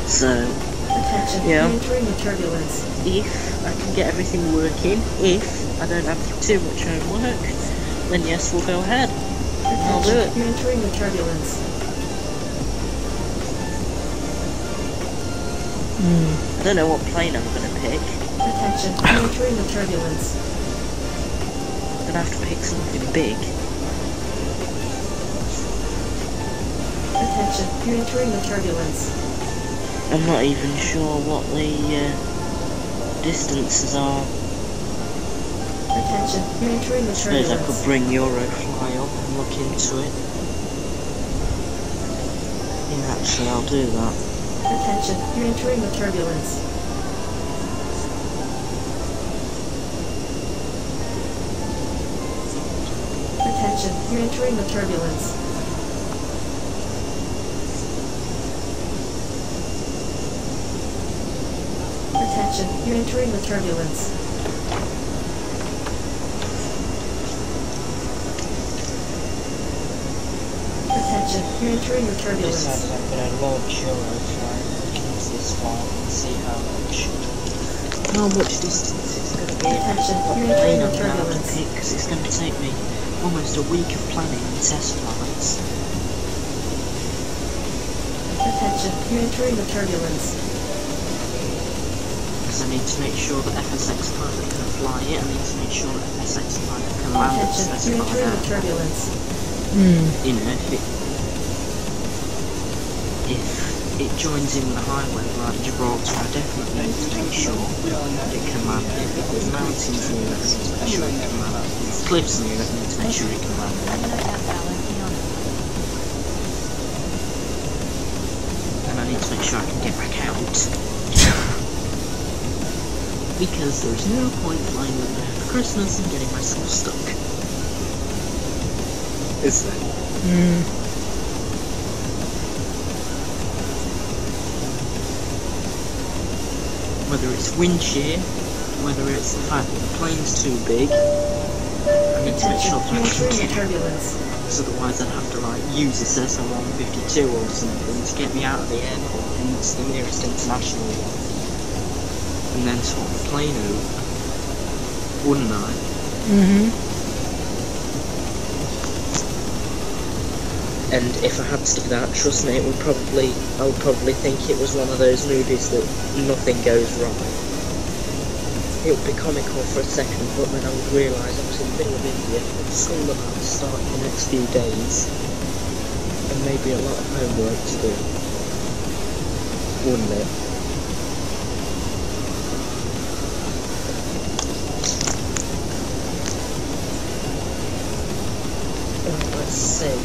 Speaker 2: So,
Speaker 4: Attention,
Speaker 2: yeah.
Speaker 4: entering the turbulence.
Speaker 2: If I can get everything working, if I don't have too much homework, then yes, we'll go ahead. I'll do it.
Speaker 4: You're entering the turbulence.
Speaker 2: I don't know what plane I'm going to pick.
Speaker 4: Attention, you're entering the turbulence.
Speaker 2: I'm going to have to pick something big.
Speaker 4: Attention, you're entering the turbulence.
Speaker 2: I'm not even sure what the distances are.
Speaker 4: Attention, you're entering the
Speaker 2: I suppose I
Speaker 4: turbulence.
Speaker 2: could bring Eurofly up and look into it. Yeah, actually I'll do that.
Speaker 4: Attention, you're entering the turbulence. Attention, you're entering the turbulence. Attention, you're entering the turbulence. Attention, you're entering the turbulence.
Speaker 2: Decided I'm going to launch Eurofly and look into this flight and see how much distance it's going to be.
Speaker 4: Attention,
Speaker 2: What
Speaker 4: you're
Speaker 2: plane
Speaker 4: entering
Speaker 2: I'm
Speaker 4: the
Speaker 2: going to have to
Speaker 4: turbulence.
Speaker 2: pick, because it's going to take me almost a week of planning and test flights.
Speaker 4: Attention, you're entering the turbulence.
Speaker 2: Because I need to make sure that FSX pilot can fly it, I need to make sure that FSX pilot can land at
Speaker 4: Attention, you're
Speaker 2: specified
Speaker 4: entering the
Speaker 2: airport.
Speaker 4: turbulence.
Speaker 2: You know, if it joins in the highway like Gibraltar, I definitely need to make sure it can land. If the mountains near it, I need to make sure it can land. If the cliffs near it, I need to make sure it can land. And I need to make sure I can get back out. Because there's no point flying over there for Christmas and getting myself stuck. Is there? Whether it's wind shear, whether it's the fact that the plane's too big, I need to make sure that I can get out. Because otherwise I'd have to use a Cessna 152 or something to get me out of the airport, hence the nearest international one. And then swap the plane over, wouldn't I? And if I had to do that, trust me, I would probably think it was one of those movies that nothing goes wrong. It would be comical for a second, but then I would realise I was in the middle of India, with school about to start in the next few days, and maybe a lot of homework to do. Wouldn't it? Let's see.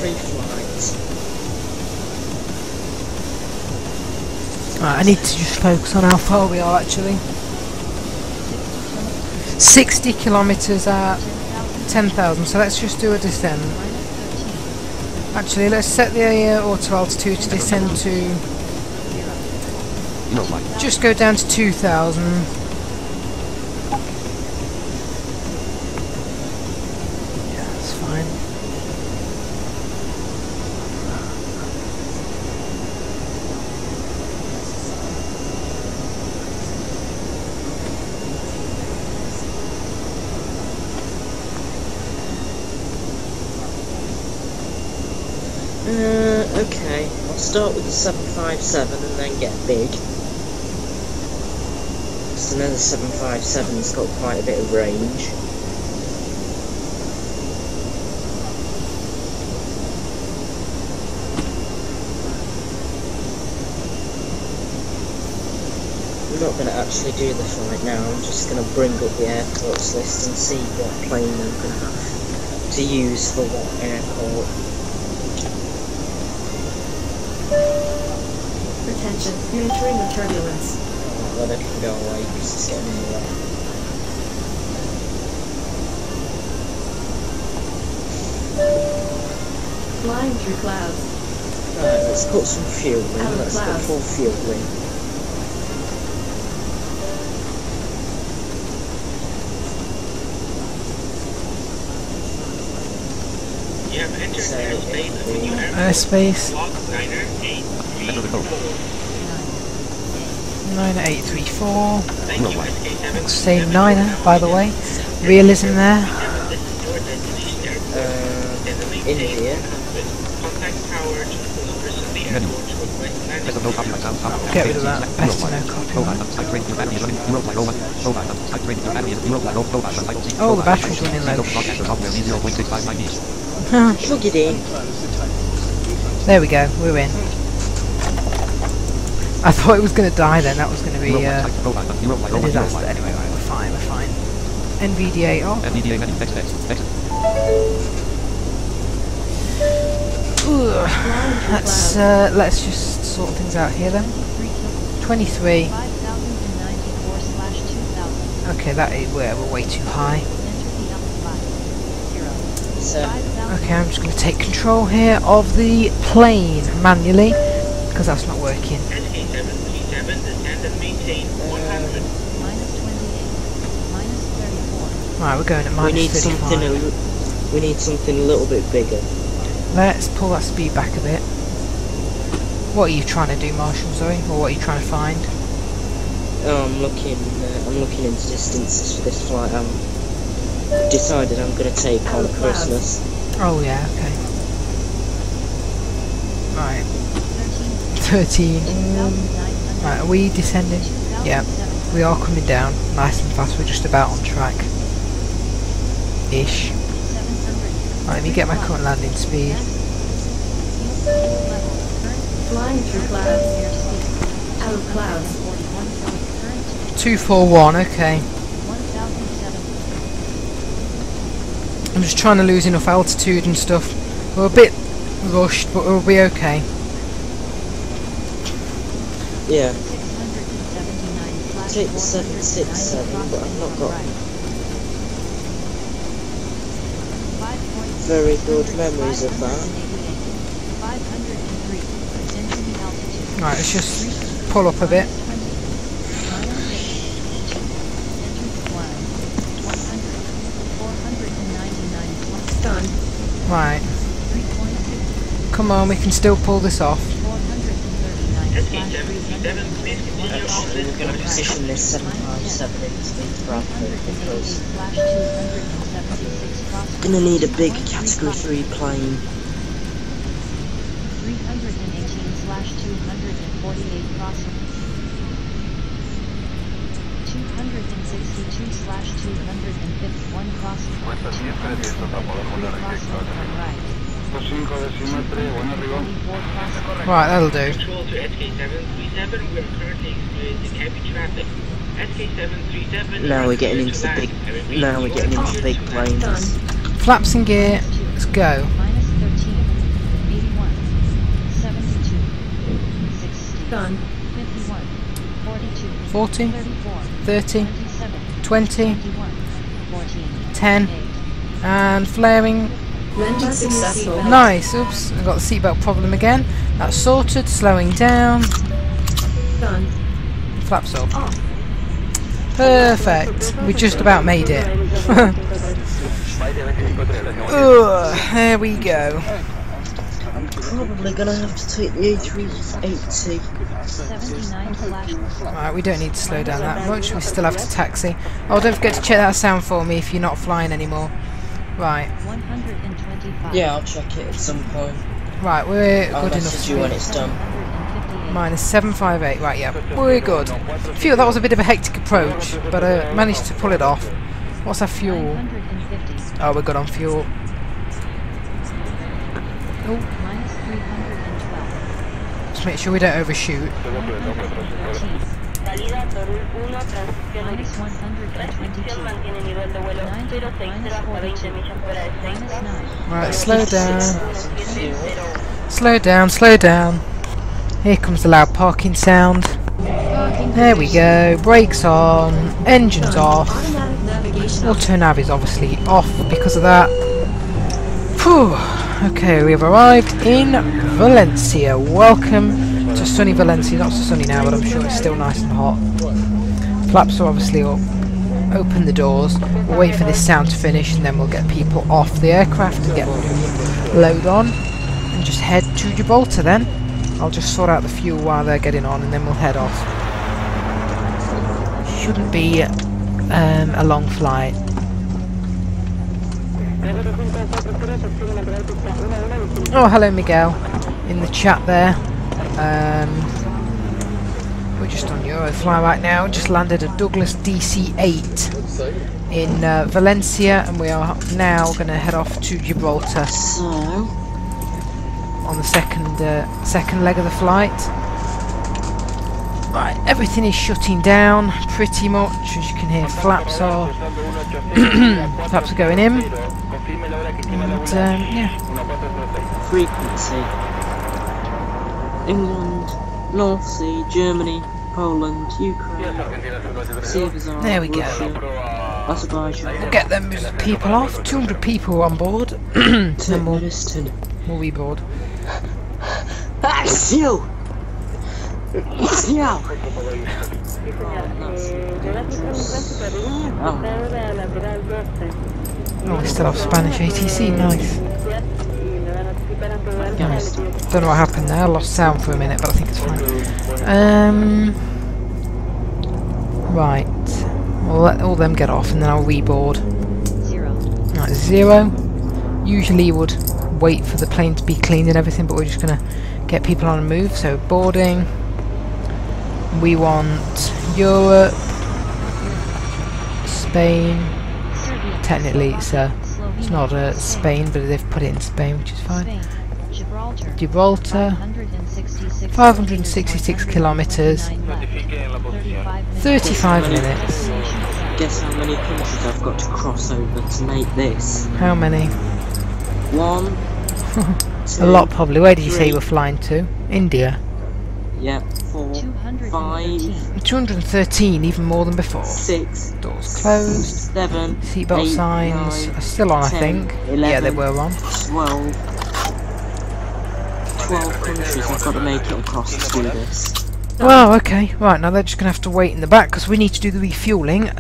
Speaker 2: Free flight.
Speaker 1: Right, I need to just focus on how far we are actually. 60 kilometres at 10,000, so let's just do a descent. Actually, let's set the auto altitude to descend to... just go down to 2,000. Yeah, that's fine.
Speaker 2: Okay, I'll start with the 757 and then get big. So now the 757's got quite a bit of range. I'm not going to actually do the flight now, I'm just going to bring up the airports list and see what plane I'm going to have to use for what airport.
Speaker 4: Attention, you're entering the turbulence.
Speaker 2: Let it go away because it's getting in the way.
Speaker 4: Flying through clouds.
Speaker 2: Right, let's put some fuel in.
Speaker 4: Out of
Speaker 2: Let's put
Speaker 4: clouds.
Speaker 2: full fuel in.
Speaker 8: You have entered airspace when you have
Speaker 1: Airspace
Speaker 8: log
Speaker 1: 9834.
Speaker 8: Thank you, SK7.
Speaker 1: Same 9er, by the way. Realism there.
Speaker 8: This is your destination.
Speaker 2: India.
Speaker 10: Menu. Press of no copyright sound.
Speaker 1: Get rid of that. Best to no copyright. Oh, the battery's running low.
Speaker 2: Plug it in.
Speaker 1: There we go, we're in. I thought it was going to die then, that was going to be a disaster. Anyway, right, we're fine. NVDA off. Let's just sort things out here then. 23. Okay, that is where we're way too high. Okay, I'm just going to take control here of the plane manually because that's not working. Right, we're going at minus 35.
Speaker 2: We need something a little bit bigger.
Speaker 1: Let's pull that speed back a bit. What are you trying to do, Marshall, Zoe? Or what are you trying to find?
Speaker 2: Oh, I'm looking into distances for this flight. I've decided I'm going to take on Christmas.
Speaker 1: Oh yeah, okay. Right. 13. Right, are we descending? Yeah. We are coming down. Nice and fast. We're just about on track. Ish. Right, let me get my current landing speed.
Speaker 4: Flying through clouds. Out of clouds.
Speaker 1: 241, okay. I'm just trying to lose enough altitude and stuff. We're a bit rushed, but we'll be okay.
Speaker 2: Yeah. Take the 767, but I've not got very good memories of that.
Speaker 1: Right, let's just pull up a bit. Right. Come on, we can still pull this off.
Speaker 2: Actually, we're going to position this 757 into Bradford because we're going to need a big Category 3 plane.
Speaker 9: 318/248 crossing. 262/251 crossing. 203 crossing on right.
Speaker 1: Right, that'll do.
Speaker 3: Control to SK737, we're currently experiencing heavy traffic. SK737.
Speaker 2: Now we're getting into big planes.
Speaker 1: Flaps in gear. Let's go.
Speaker 9: Minus 13, 81, 72, 60,
Speaker 4: Done.
Speaker 9: 51, 42,
Speaker 1: 40,
Speaker 9: 34,
Speaker 1: 30,
Speaker 9: 27,
Speaker 1: 20,
Speaker 9: 21, 14,
Speaker 1: 10,
Speaker 9: 8.
Speaker 1: and flaring.
Speaker 4: Landing successful.
Speaker 1: Nice. Oops, I've got the seatbelt problem again. That's sorted. Slowing down.
Speaker 4: Done.
Speaker 1: Flaps up. Perfect. We just about made it. There we go.
Speaker 2: I'm probably going to have to take the A380.
Speaker 9: 79/.
Speaker 1: Right, we don't need to slow down that much. We still have to taxi. Oh, don't forget to check that sound for me if you're not flying anymore. Right.
Speaker 9: 125.
Speaker 2: Yeah, I'll check it at some point.
Speaker 1: Right, we're
Speaker 2: I'll
Speaker 1: good enough.
Speaker 2: message you when it's done.
Speaker 1: Minus 758. Right, yeah, we're good. Phew, that was a bit of a hectic approach, but I managed to pull it off. What's our fuel?
Speaker 9: 950.
Speaker 1: Oh, we're good on fuel. Oh,
Speaker 9: Minus 312.
Speaker 1: just make sure we don't overshoot.
Speaker 9: 113. Minus 122. 90, minus 42. Minus 9.
Speaker 1: Right, slow down. Slow down, slow down. Here comes the loud parking sound. There we go. Brakes on. Engines off. Auto nav is obviously off because of that. Whew. Okay, we have arrived in Valencia. Welcome to sunny Valencia. Not so sunny now, but I'm sure it's still nice and hot. Flaps are obviously up. Open the doors. We'll wait for this sound to finish and then we'll get people off the aircraft and get load on. And just head to Gibraltar then. I'll just sort out the fuel while they're getting on and then we'll head off. Shouldn't be a long flight. Oh, hello Miguel, in the chat there. We're just on Eurofly right now. Just landed a Douglas DC8 in Valencia, and we are now going to head off to Gibraltar.
Speaker 2: So,
Speaker 1: on the second leg of the flight. Right, everything is shutting down pretty much, as you can hear. Flaps are going in, and yeah.
Speaker 2: frequency. England, North Sea, Germany, Poland, Ukraine, Serbia,
Speaker 1: There we go.
Speaker 2: Russia, Azerbaijan.
Speaker 1: We'll get them people off. 200 people on board. Then
Speaker 2: Turkmenistan.
Speaker 1: we'll reboard.
Speaker 2: Axel! Yeah.
Speaker 1: Oh, we still have Spanish ATC, nice. Nice. Don't know what happened there, I lost sound for a minute, but I think it's fine. Right. We'll let all them get off and then I'll reboard.
Speaker 9: 0.
Speaker 1: Right, 0. Usually you would wait for the plane to be cleaned and everything, but we're just going to get people on a move, so boarding. We want Europe, Spain. Technically it's not Spain, but they've put it in Spain, which is fine. Gibraltar, 566 kilometres, 35 minutes.
Speaker 2: Guess how many countries I've got to cross over to make this?
Speaker 1: How many?
Speaker 2: 1, 2,
Speaker 1: A lot probably. Where did you say
Speaker 2: 3.
Speaker 1: you were flying to? India?
Speaker 2: Yep, 4, 5,
Speaker 1: 213, even more than before.
Speaker 2: 6,
Speaker 1: Doors closed.
Speaker 2: 7,
Speaker 1: Seatbelt
Speaker 2: 8,
Speaker 1: signs
Speaker 2: 9,
Speaker 1: are still on,
Speaker 2: 10,
Speaker 1: I think.
Speaker 2: 11,
Speaker 1: Yeah, they were on.
Speaker 2: 12 countries I've got to make it across to do this.
Speaker 1: Well, okay. Right, now they're just going to have to wait in the back because we need to do the refuelling.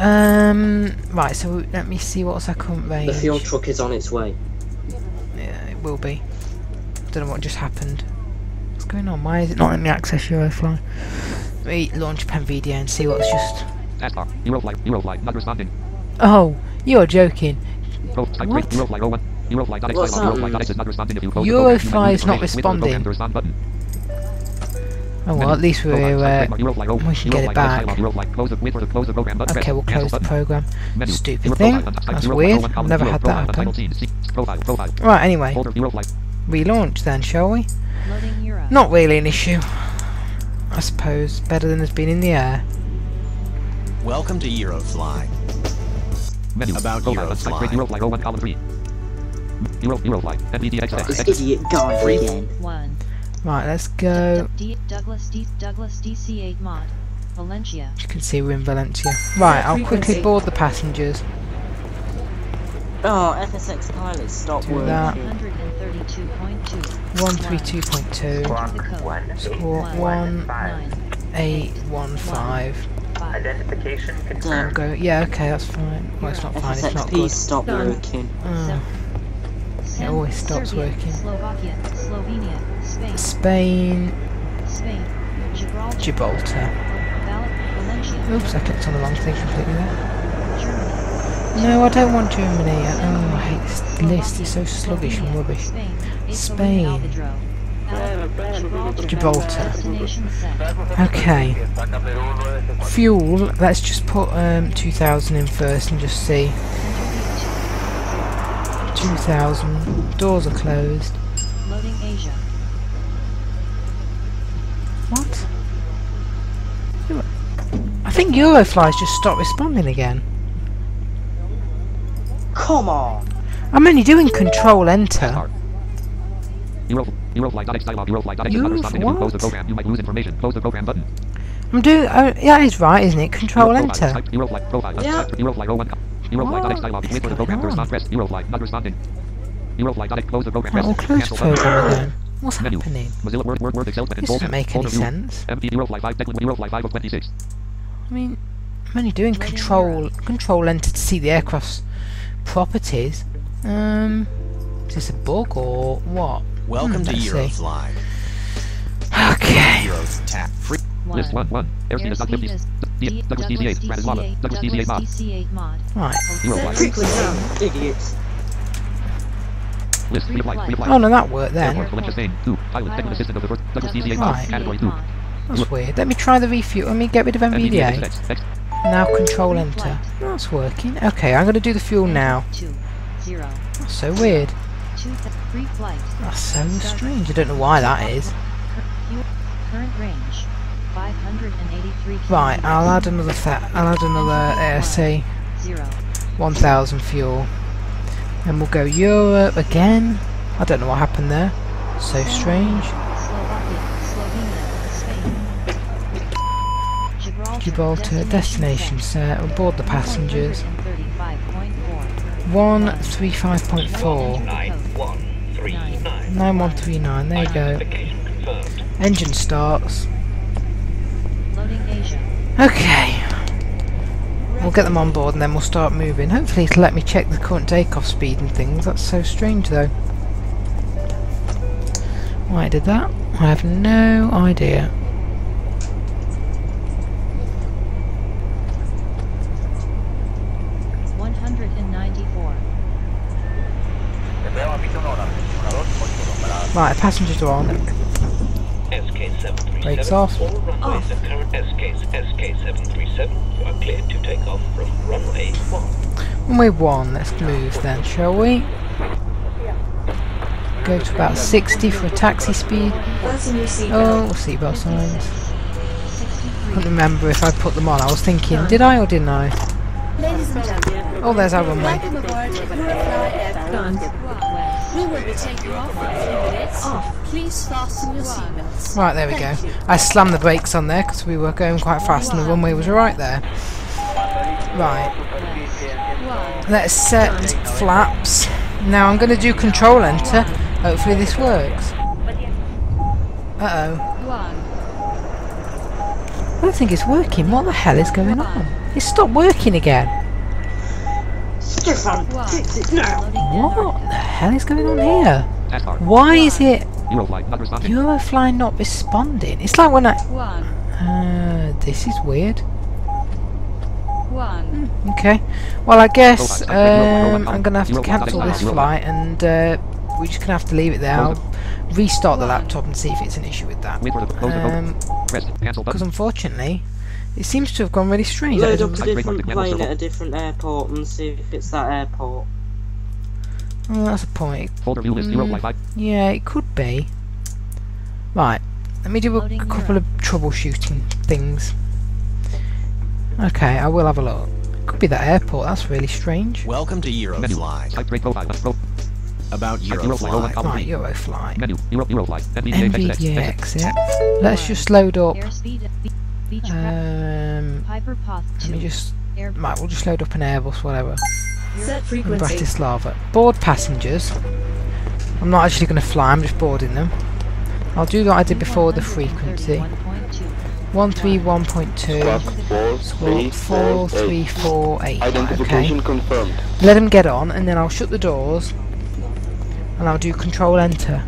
Speaker 1: Right, so let me see what's our current range.
Speaker 2: The fuel truck is on its way.
Speaker 1: Yeah, it will be. Don't know what just happened. What's going on? Why is it not in the Access Eurofly? Let me launch PenVDA and see what's just...
Speaker 10: Euroflight, not responding.
Speaker 1: Oh, you're joking. What?
Speaker 10: Eurofly
Speaker 1: is not responding. Oh well, at least we can get it back. Okay, we'll close the program. Stupid thing. That's weird. I've never had that happen. Right, anyway. Relaunch then, shall we? Not really an issue. I suppose. Better than it's been in the air.
Speaker 12: Welcome to Eurofly. About Eurofly.
Speaker 2: This idiot guy again.
Speaker 9: 1.
Speaker 1: Right, let's go.
Speaker 9: Douglas DC8 mod. Valencia.
Speaker 1: As you can see, we're in Valencia. Right, I'll quickly board the passengers.
Speaker 2: Oh, FSX pilots, stop
Speaker 1: Do
Speaker 2: working.
Speaker 1: that.
Speaker 9: 132.2.
Speaker 1: 132.2. Squawk 1815.
Speaker 6: Identification
Speaker 1: There we
Speaker 6: confirmed.
Speaker 1: go. Yeah, okay, that's fine. Well, it's not fine, it's not
Speaker 2: FSXP
Speaker 1: good.
Speaker 2: stop working.
Speaker 1: It always stops
Speaker 9: Serbia,
Speaker 1: working.
Speaker 9: Slovakia, Slovenia, Spain,
Speaker 1: Spain,
Speaker 9: Gibraltar,
Speaker 1: Valencia.
Speaker 9: Valencia.
Speaker 1: Oops, I clicked on the wrong thing completely there.
Speaker 9: Germany.
Speaker 1: No, I don't want Germany. Oh, I hate this list. It's so sluggish and rubbish. Spain. Gibraltar. Okay. Fuel. Let's just put 2,000 in first and just see. 2,000. Doors are closed.
Speaker 9: Loading Asia.
Speaker 1: What? I think Eurofly's just stopped responding again.
Speaker 2: Come on!
Speaker 1: I'm only doing Control Enter. I'm doing. Yeah, it's right, isn't it? Control Enter.
Speaker 2: Yeah.
Speaker 1: Right, we'll close the program again. What's happening? This doesn't make any sense. I mean, I'm only doing Control Enter to see the aircraft's properties. Is this a bug or what?
Speaker 12: Welcome to
Speaker 1: Let's see.
Speaker 12: Eurofly.
Speaker 1: Okay.
Speaker 10: List 1. Airspeed is not 50. Douglas DC8. Douglas DC8 mod.
Speaker 1: Right.
Speaker 2: Frequency. Idiots.
Speaker 10: List. Reapply.
Speaker 1: Oh no, that worked then.
Speaker 10: Airport Valencia, Spain. 2. Pilot. Technical assistant of the first. Douglas DC8
Speaker 1: Right.
Speaker 10: Category 2.
Speaker 1: That's weird. Let me try the refuel. Let me get rid of NVDA. Now control enter. That's working. Okay, I'm going to do the fuel now. That's so weird. That's so strange. I don't know why that is.
Speaker 9: Current range 583
Speaker 1: Right, I'll add another ASA 1000 fuel. Then we'll go Europe again. I don't know what happened there. So strange. Gibraltar, destination set, we'll board the passengers. 135.4. 9139, there you go. Engine starts. Okay. We'll get them on board and then we'll start moving. Hopefully it'll let me check the current takeoff speed and things. That's so strange though. Why I did that? I have no idea. Right, passengers are on. Brakes off.
Speaker 13: SK737, you are cleared to take off from runway 1.
Speaker 1: Runway 1, let's move then, shall we? Go to about 60 for a taxi speed. Oh, seatbelt signs. I can't remember if I put them on. I was thinking, did I or didn't I?
Speaker 14: Ladies and gentlemen,
Speaker 1: oh, there's our runway.
Speaker 14: welcome aboard Eurofly Aircraft. We will be taking off in a few minutes. Please fasten your seatbelts.
Speaker 1: Right, there we go. I slammed the brakes on there because we were going quite fast and the runway was right there. Right. Let's set flaps. Now I'm going to do control enter. Hopefully this works. Uh-oh. I don't think it's working. What the hell is going on? It stopped working again.
Speaker 2: Stefan, fix it now.
Speaker 1: What the hell is going on here? Why is it Eurofly not responding? It's like when I... this is weird. Okay. Well, I guess I'm going to have to cancel this flight and we're just going to have to leave it there. I'll restart the laptop and see if it's an issue with that. Because unfortunately, it seems to have gone really strange.
Speaker 2: Load up a different plane at a different airport and see if it's that airport.
Speaker 1: Oh, that's a point. Yeah, it could be. Right, let me do a couple of troubleshooting things. Okay, I will have a look. Could be that airport, that's really strange.
Speaker 12: Welcome to Eurofly. About Eurofly.
Speaker 1: Right, Eurofly. NVDA exit. Let's just load up. Let me just... Right, we'll just load up an Airbus, whatever.
Speaker 14: Set
Speaker 1: In
Speaker 14: frequency.
Speaker 1: Bratislava. Board passengers. I'm not actually going to fly, I'm just boarding them. I'll do what I did before the frequency. 131.2. Squawk 4348. Okay. Let them get on, and then I'll shut the doors, and I'll do control enter.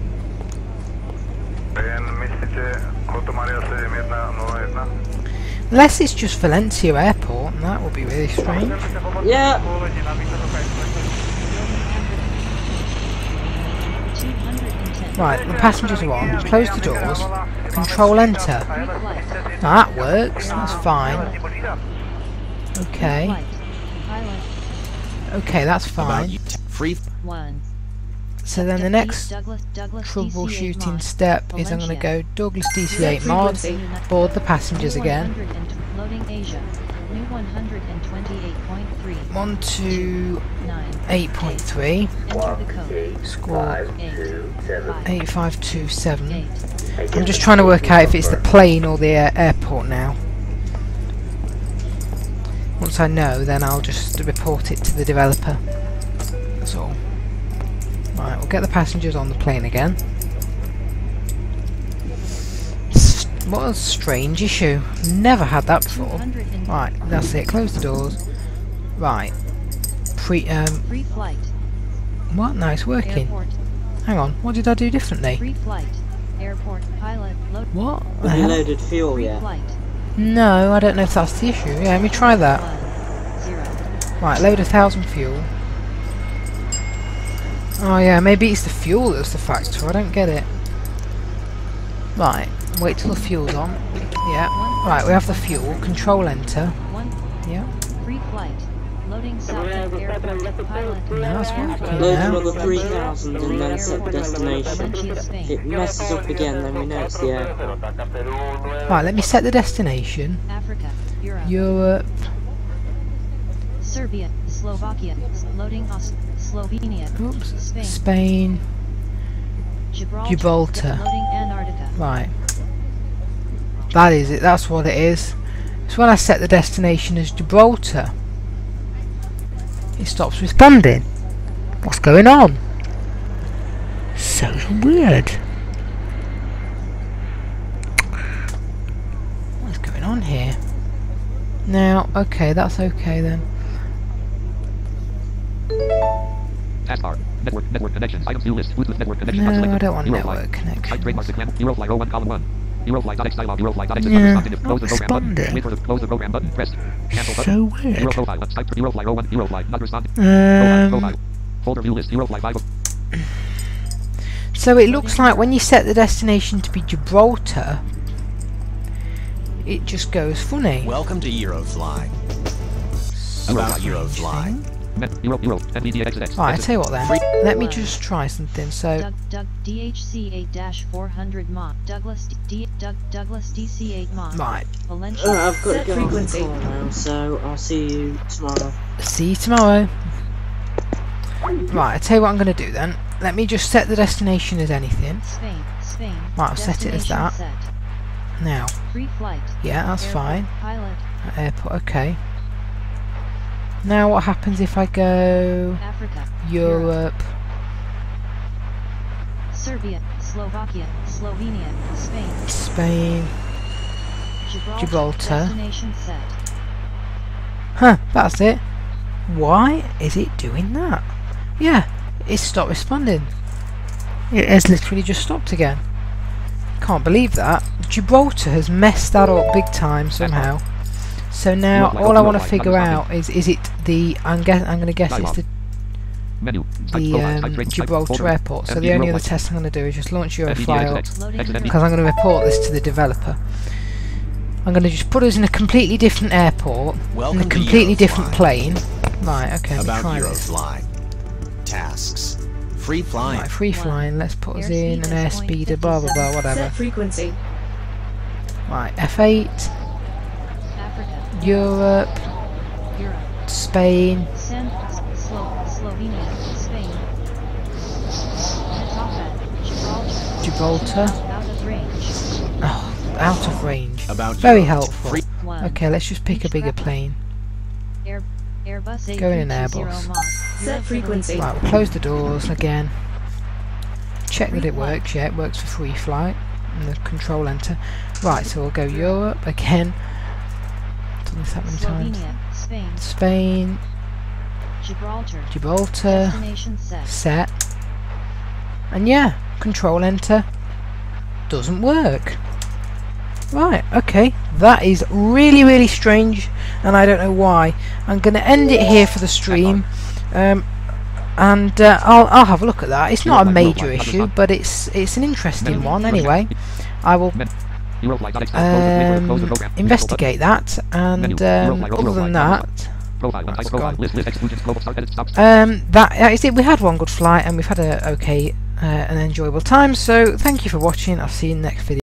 Speaker 1: Unless it's just Valencia Airport, and that would be really strange.
Speaker 2: Yeah.
Speaker 1: Right, the passengers are on. Close the doors. Control enter. Now that works. That's fine. Okay. Okay, that's fine. So then the next troubleshooting step is I'm going to go Douglas DC8 mod, board the passengers again. 128.3. Squawk 8527. I'm just trying to work out if it's the plane or the airport now. Once I know, then I'll just report it to the developer. That's all. Right, we'll get the passengers on the plane again. What a strange issue. Never had that before. Right, that's it. Close the doors. Right.
Speaker 9: Pre-flight.
Speaker 1: What? No, it's working. Hang on, what did I do differently?
Speaker 9: Pre-flight. Airport pilot load.
Speaker 1: What?
Speaker 2: Have you loaded fuel yet?
Speaker 1: No, I don't know if that's the issue. Yeah, let me try that. Right, load 1000 fuel. Oh yeah, maybe it's the fuel that's the factor. I don't get it. Right, wait till the fuel's on. Yeah. Right, we have the fuel. Control enter. Yeah.
Speaker 9: Free flight. Loading Southend Airport. Pilot.
Speaker 1: Now it's working
Speaker 2: Load
Speaker 1: now.
Speaker 2: another 3,000 and then set the destination. If it messes up again, then we know it's the airport.
Speaker 1: Right, let me set the destination.
Speaker 9: Africa.
Speaker 1: Europe.
Speaker 9: Serbia. Slovakia. Loading Slovenia.
Speaker 1: Oops.
Speaker 9: Spain.
Speaker 1: Spain. Gibraltar.
Speaker 9: Loading Antarctica.
Speaker 1: Right. That is it. That's what it is. So when I set the destination as Gibraltar, it stops responding. What's going on? So weird. What's going on here? Now, okay, that's okay then.
Speaker 10: Taskbar. Network connections. Items view list. Bluetooth network connection.
Speaker 1: No, I don't want network connection.
Speaker 10: Type trademark segment. Eurofly 01 column 1. Eurofly.x dialog. Eurofly.x
Speaker 1: Yeah,
Speaker 10: close the program button.
Speaker 1: responding.
Speaker 10: Wait for the close the program button. Press. Cancel button.
Speaker 1: So weird.
Speaker 10: Euro profile. Type Eurofly 01. Eurofly not responding. Profile. Folder view list. Eurofly 5.
Speaker 1: So it looks like when you set the destination to be Gibraltar, it just goes funny.
Speaker 12: Welcome to Eurofly. About Eurofly.
Speaker 1: Right, I tell you what then. Let me just try something. So
Speaker 9: Doug DHC8-400 mod. Douglas DC8 mod.
Speaker 1: Right.
Speaker 9: Valencia.
Speaker 2: I've got to go on the call now, so I'll see you tomorrow.
Speaker 1: See you tomorrow. Right, I tell you what I'm going to do then. Let me just set the destination as anything.
Speaker 9: Spain.
Speaker 1: Right, I'll set it as that.
Speaker 9: Set.
Speaker 1: Now.
Speaker 9: Free flight.
Speaker 1: Yeah, that's
Speaker 9: Airport.
Speaker 1: fine.
Speaker 9: Pilot.
Speaker 1: Airport, okay. Now what happens if I go
Speaker 9: Africa.
Speaker 1: Europe?
Speaker 9: Serbia, Slovakia, Slovenia, Spain.
Speaker 1: Spain. Gibraltar.
Speaker 9: Destination set.
Speaker 1: Huh, that's it. Why is it doing that? Yeah, it's stopped responding. It has literally just stopped again. Can't believe that. Gibraltar has messed that up big time somehow. So now all I want to figure out is it the I'm going to guess it's the Gibraltar airport. So the only other test I'm going to do is just launch Eurofly up, because I'm going to report this to the developer. I'm going to just put us in a completely different airport, in a completely different plane. Right, okay, let me try this.
Speaker 12: Tasks. Free flying.
Speaker 1: Right, free flying. Let's put us in an airspeed, blah blah blah, whatever.
Speaker 4: Set frequency.
Speaker 1: Right, F8. Europe. Spain.
Speaker 9: Slovenia, Spain.
Speaker 1: Gibraltar.
Speaker 9: Out of range.
Speaker 1: Oh, out of range.
Speaker 12: About
Speaker 1: very helpful.
Speaker 9: One.
Speaker 1: Okay, let's just pick a bigger plane.
Speaker 9: Airbus
Speaker 1: Go in an Airbus.
Speaker 4: Set frequency.
Speaker 1: Right, we'll close the doors again. Check that it works. Yeah, it works for free flight. And the control enter. Right, so we'll go Europe again. Done this that many times. Spain. Gibraltar. Set. And yeah, control enter. Doesn't work. Right, okay. That is really strange, and I don't know why. I'm going to end it here for the stream. And I'll have a look at that. It's not a major issue, but it's an interesting one anyway. I will investigate that, and other than that, that is it. We had one good flight, and we've had an enjoyable time. So thank you for watching. I'll see you in the next video.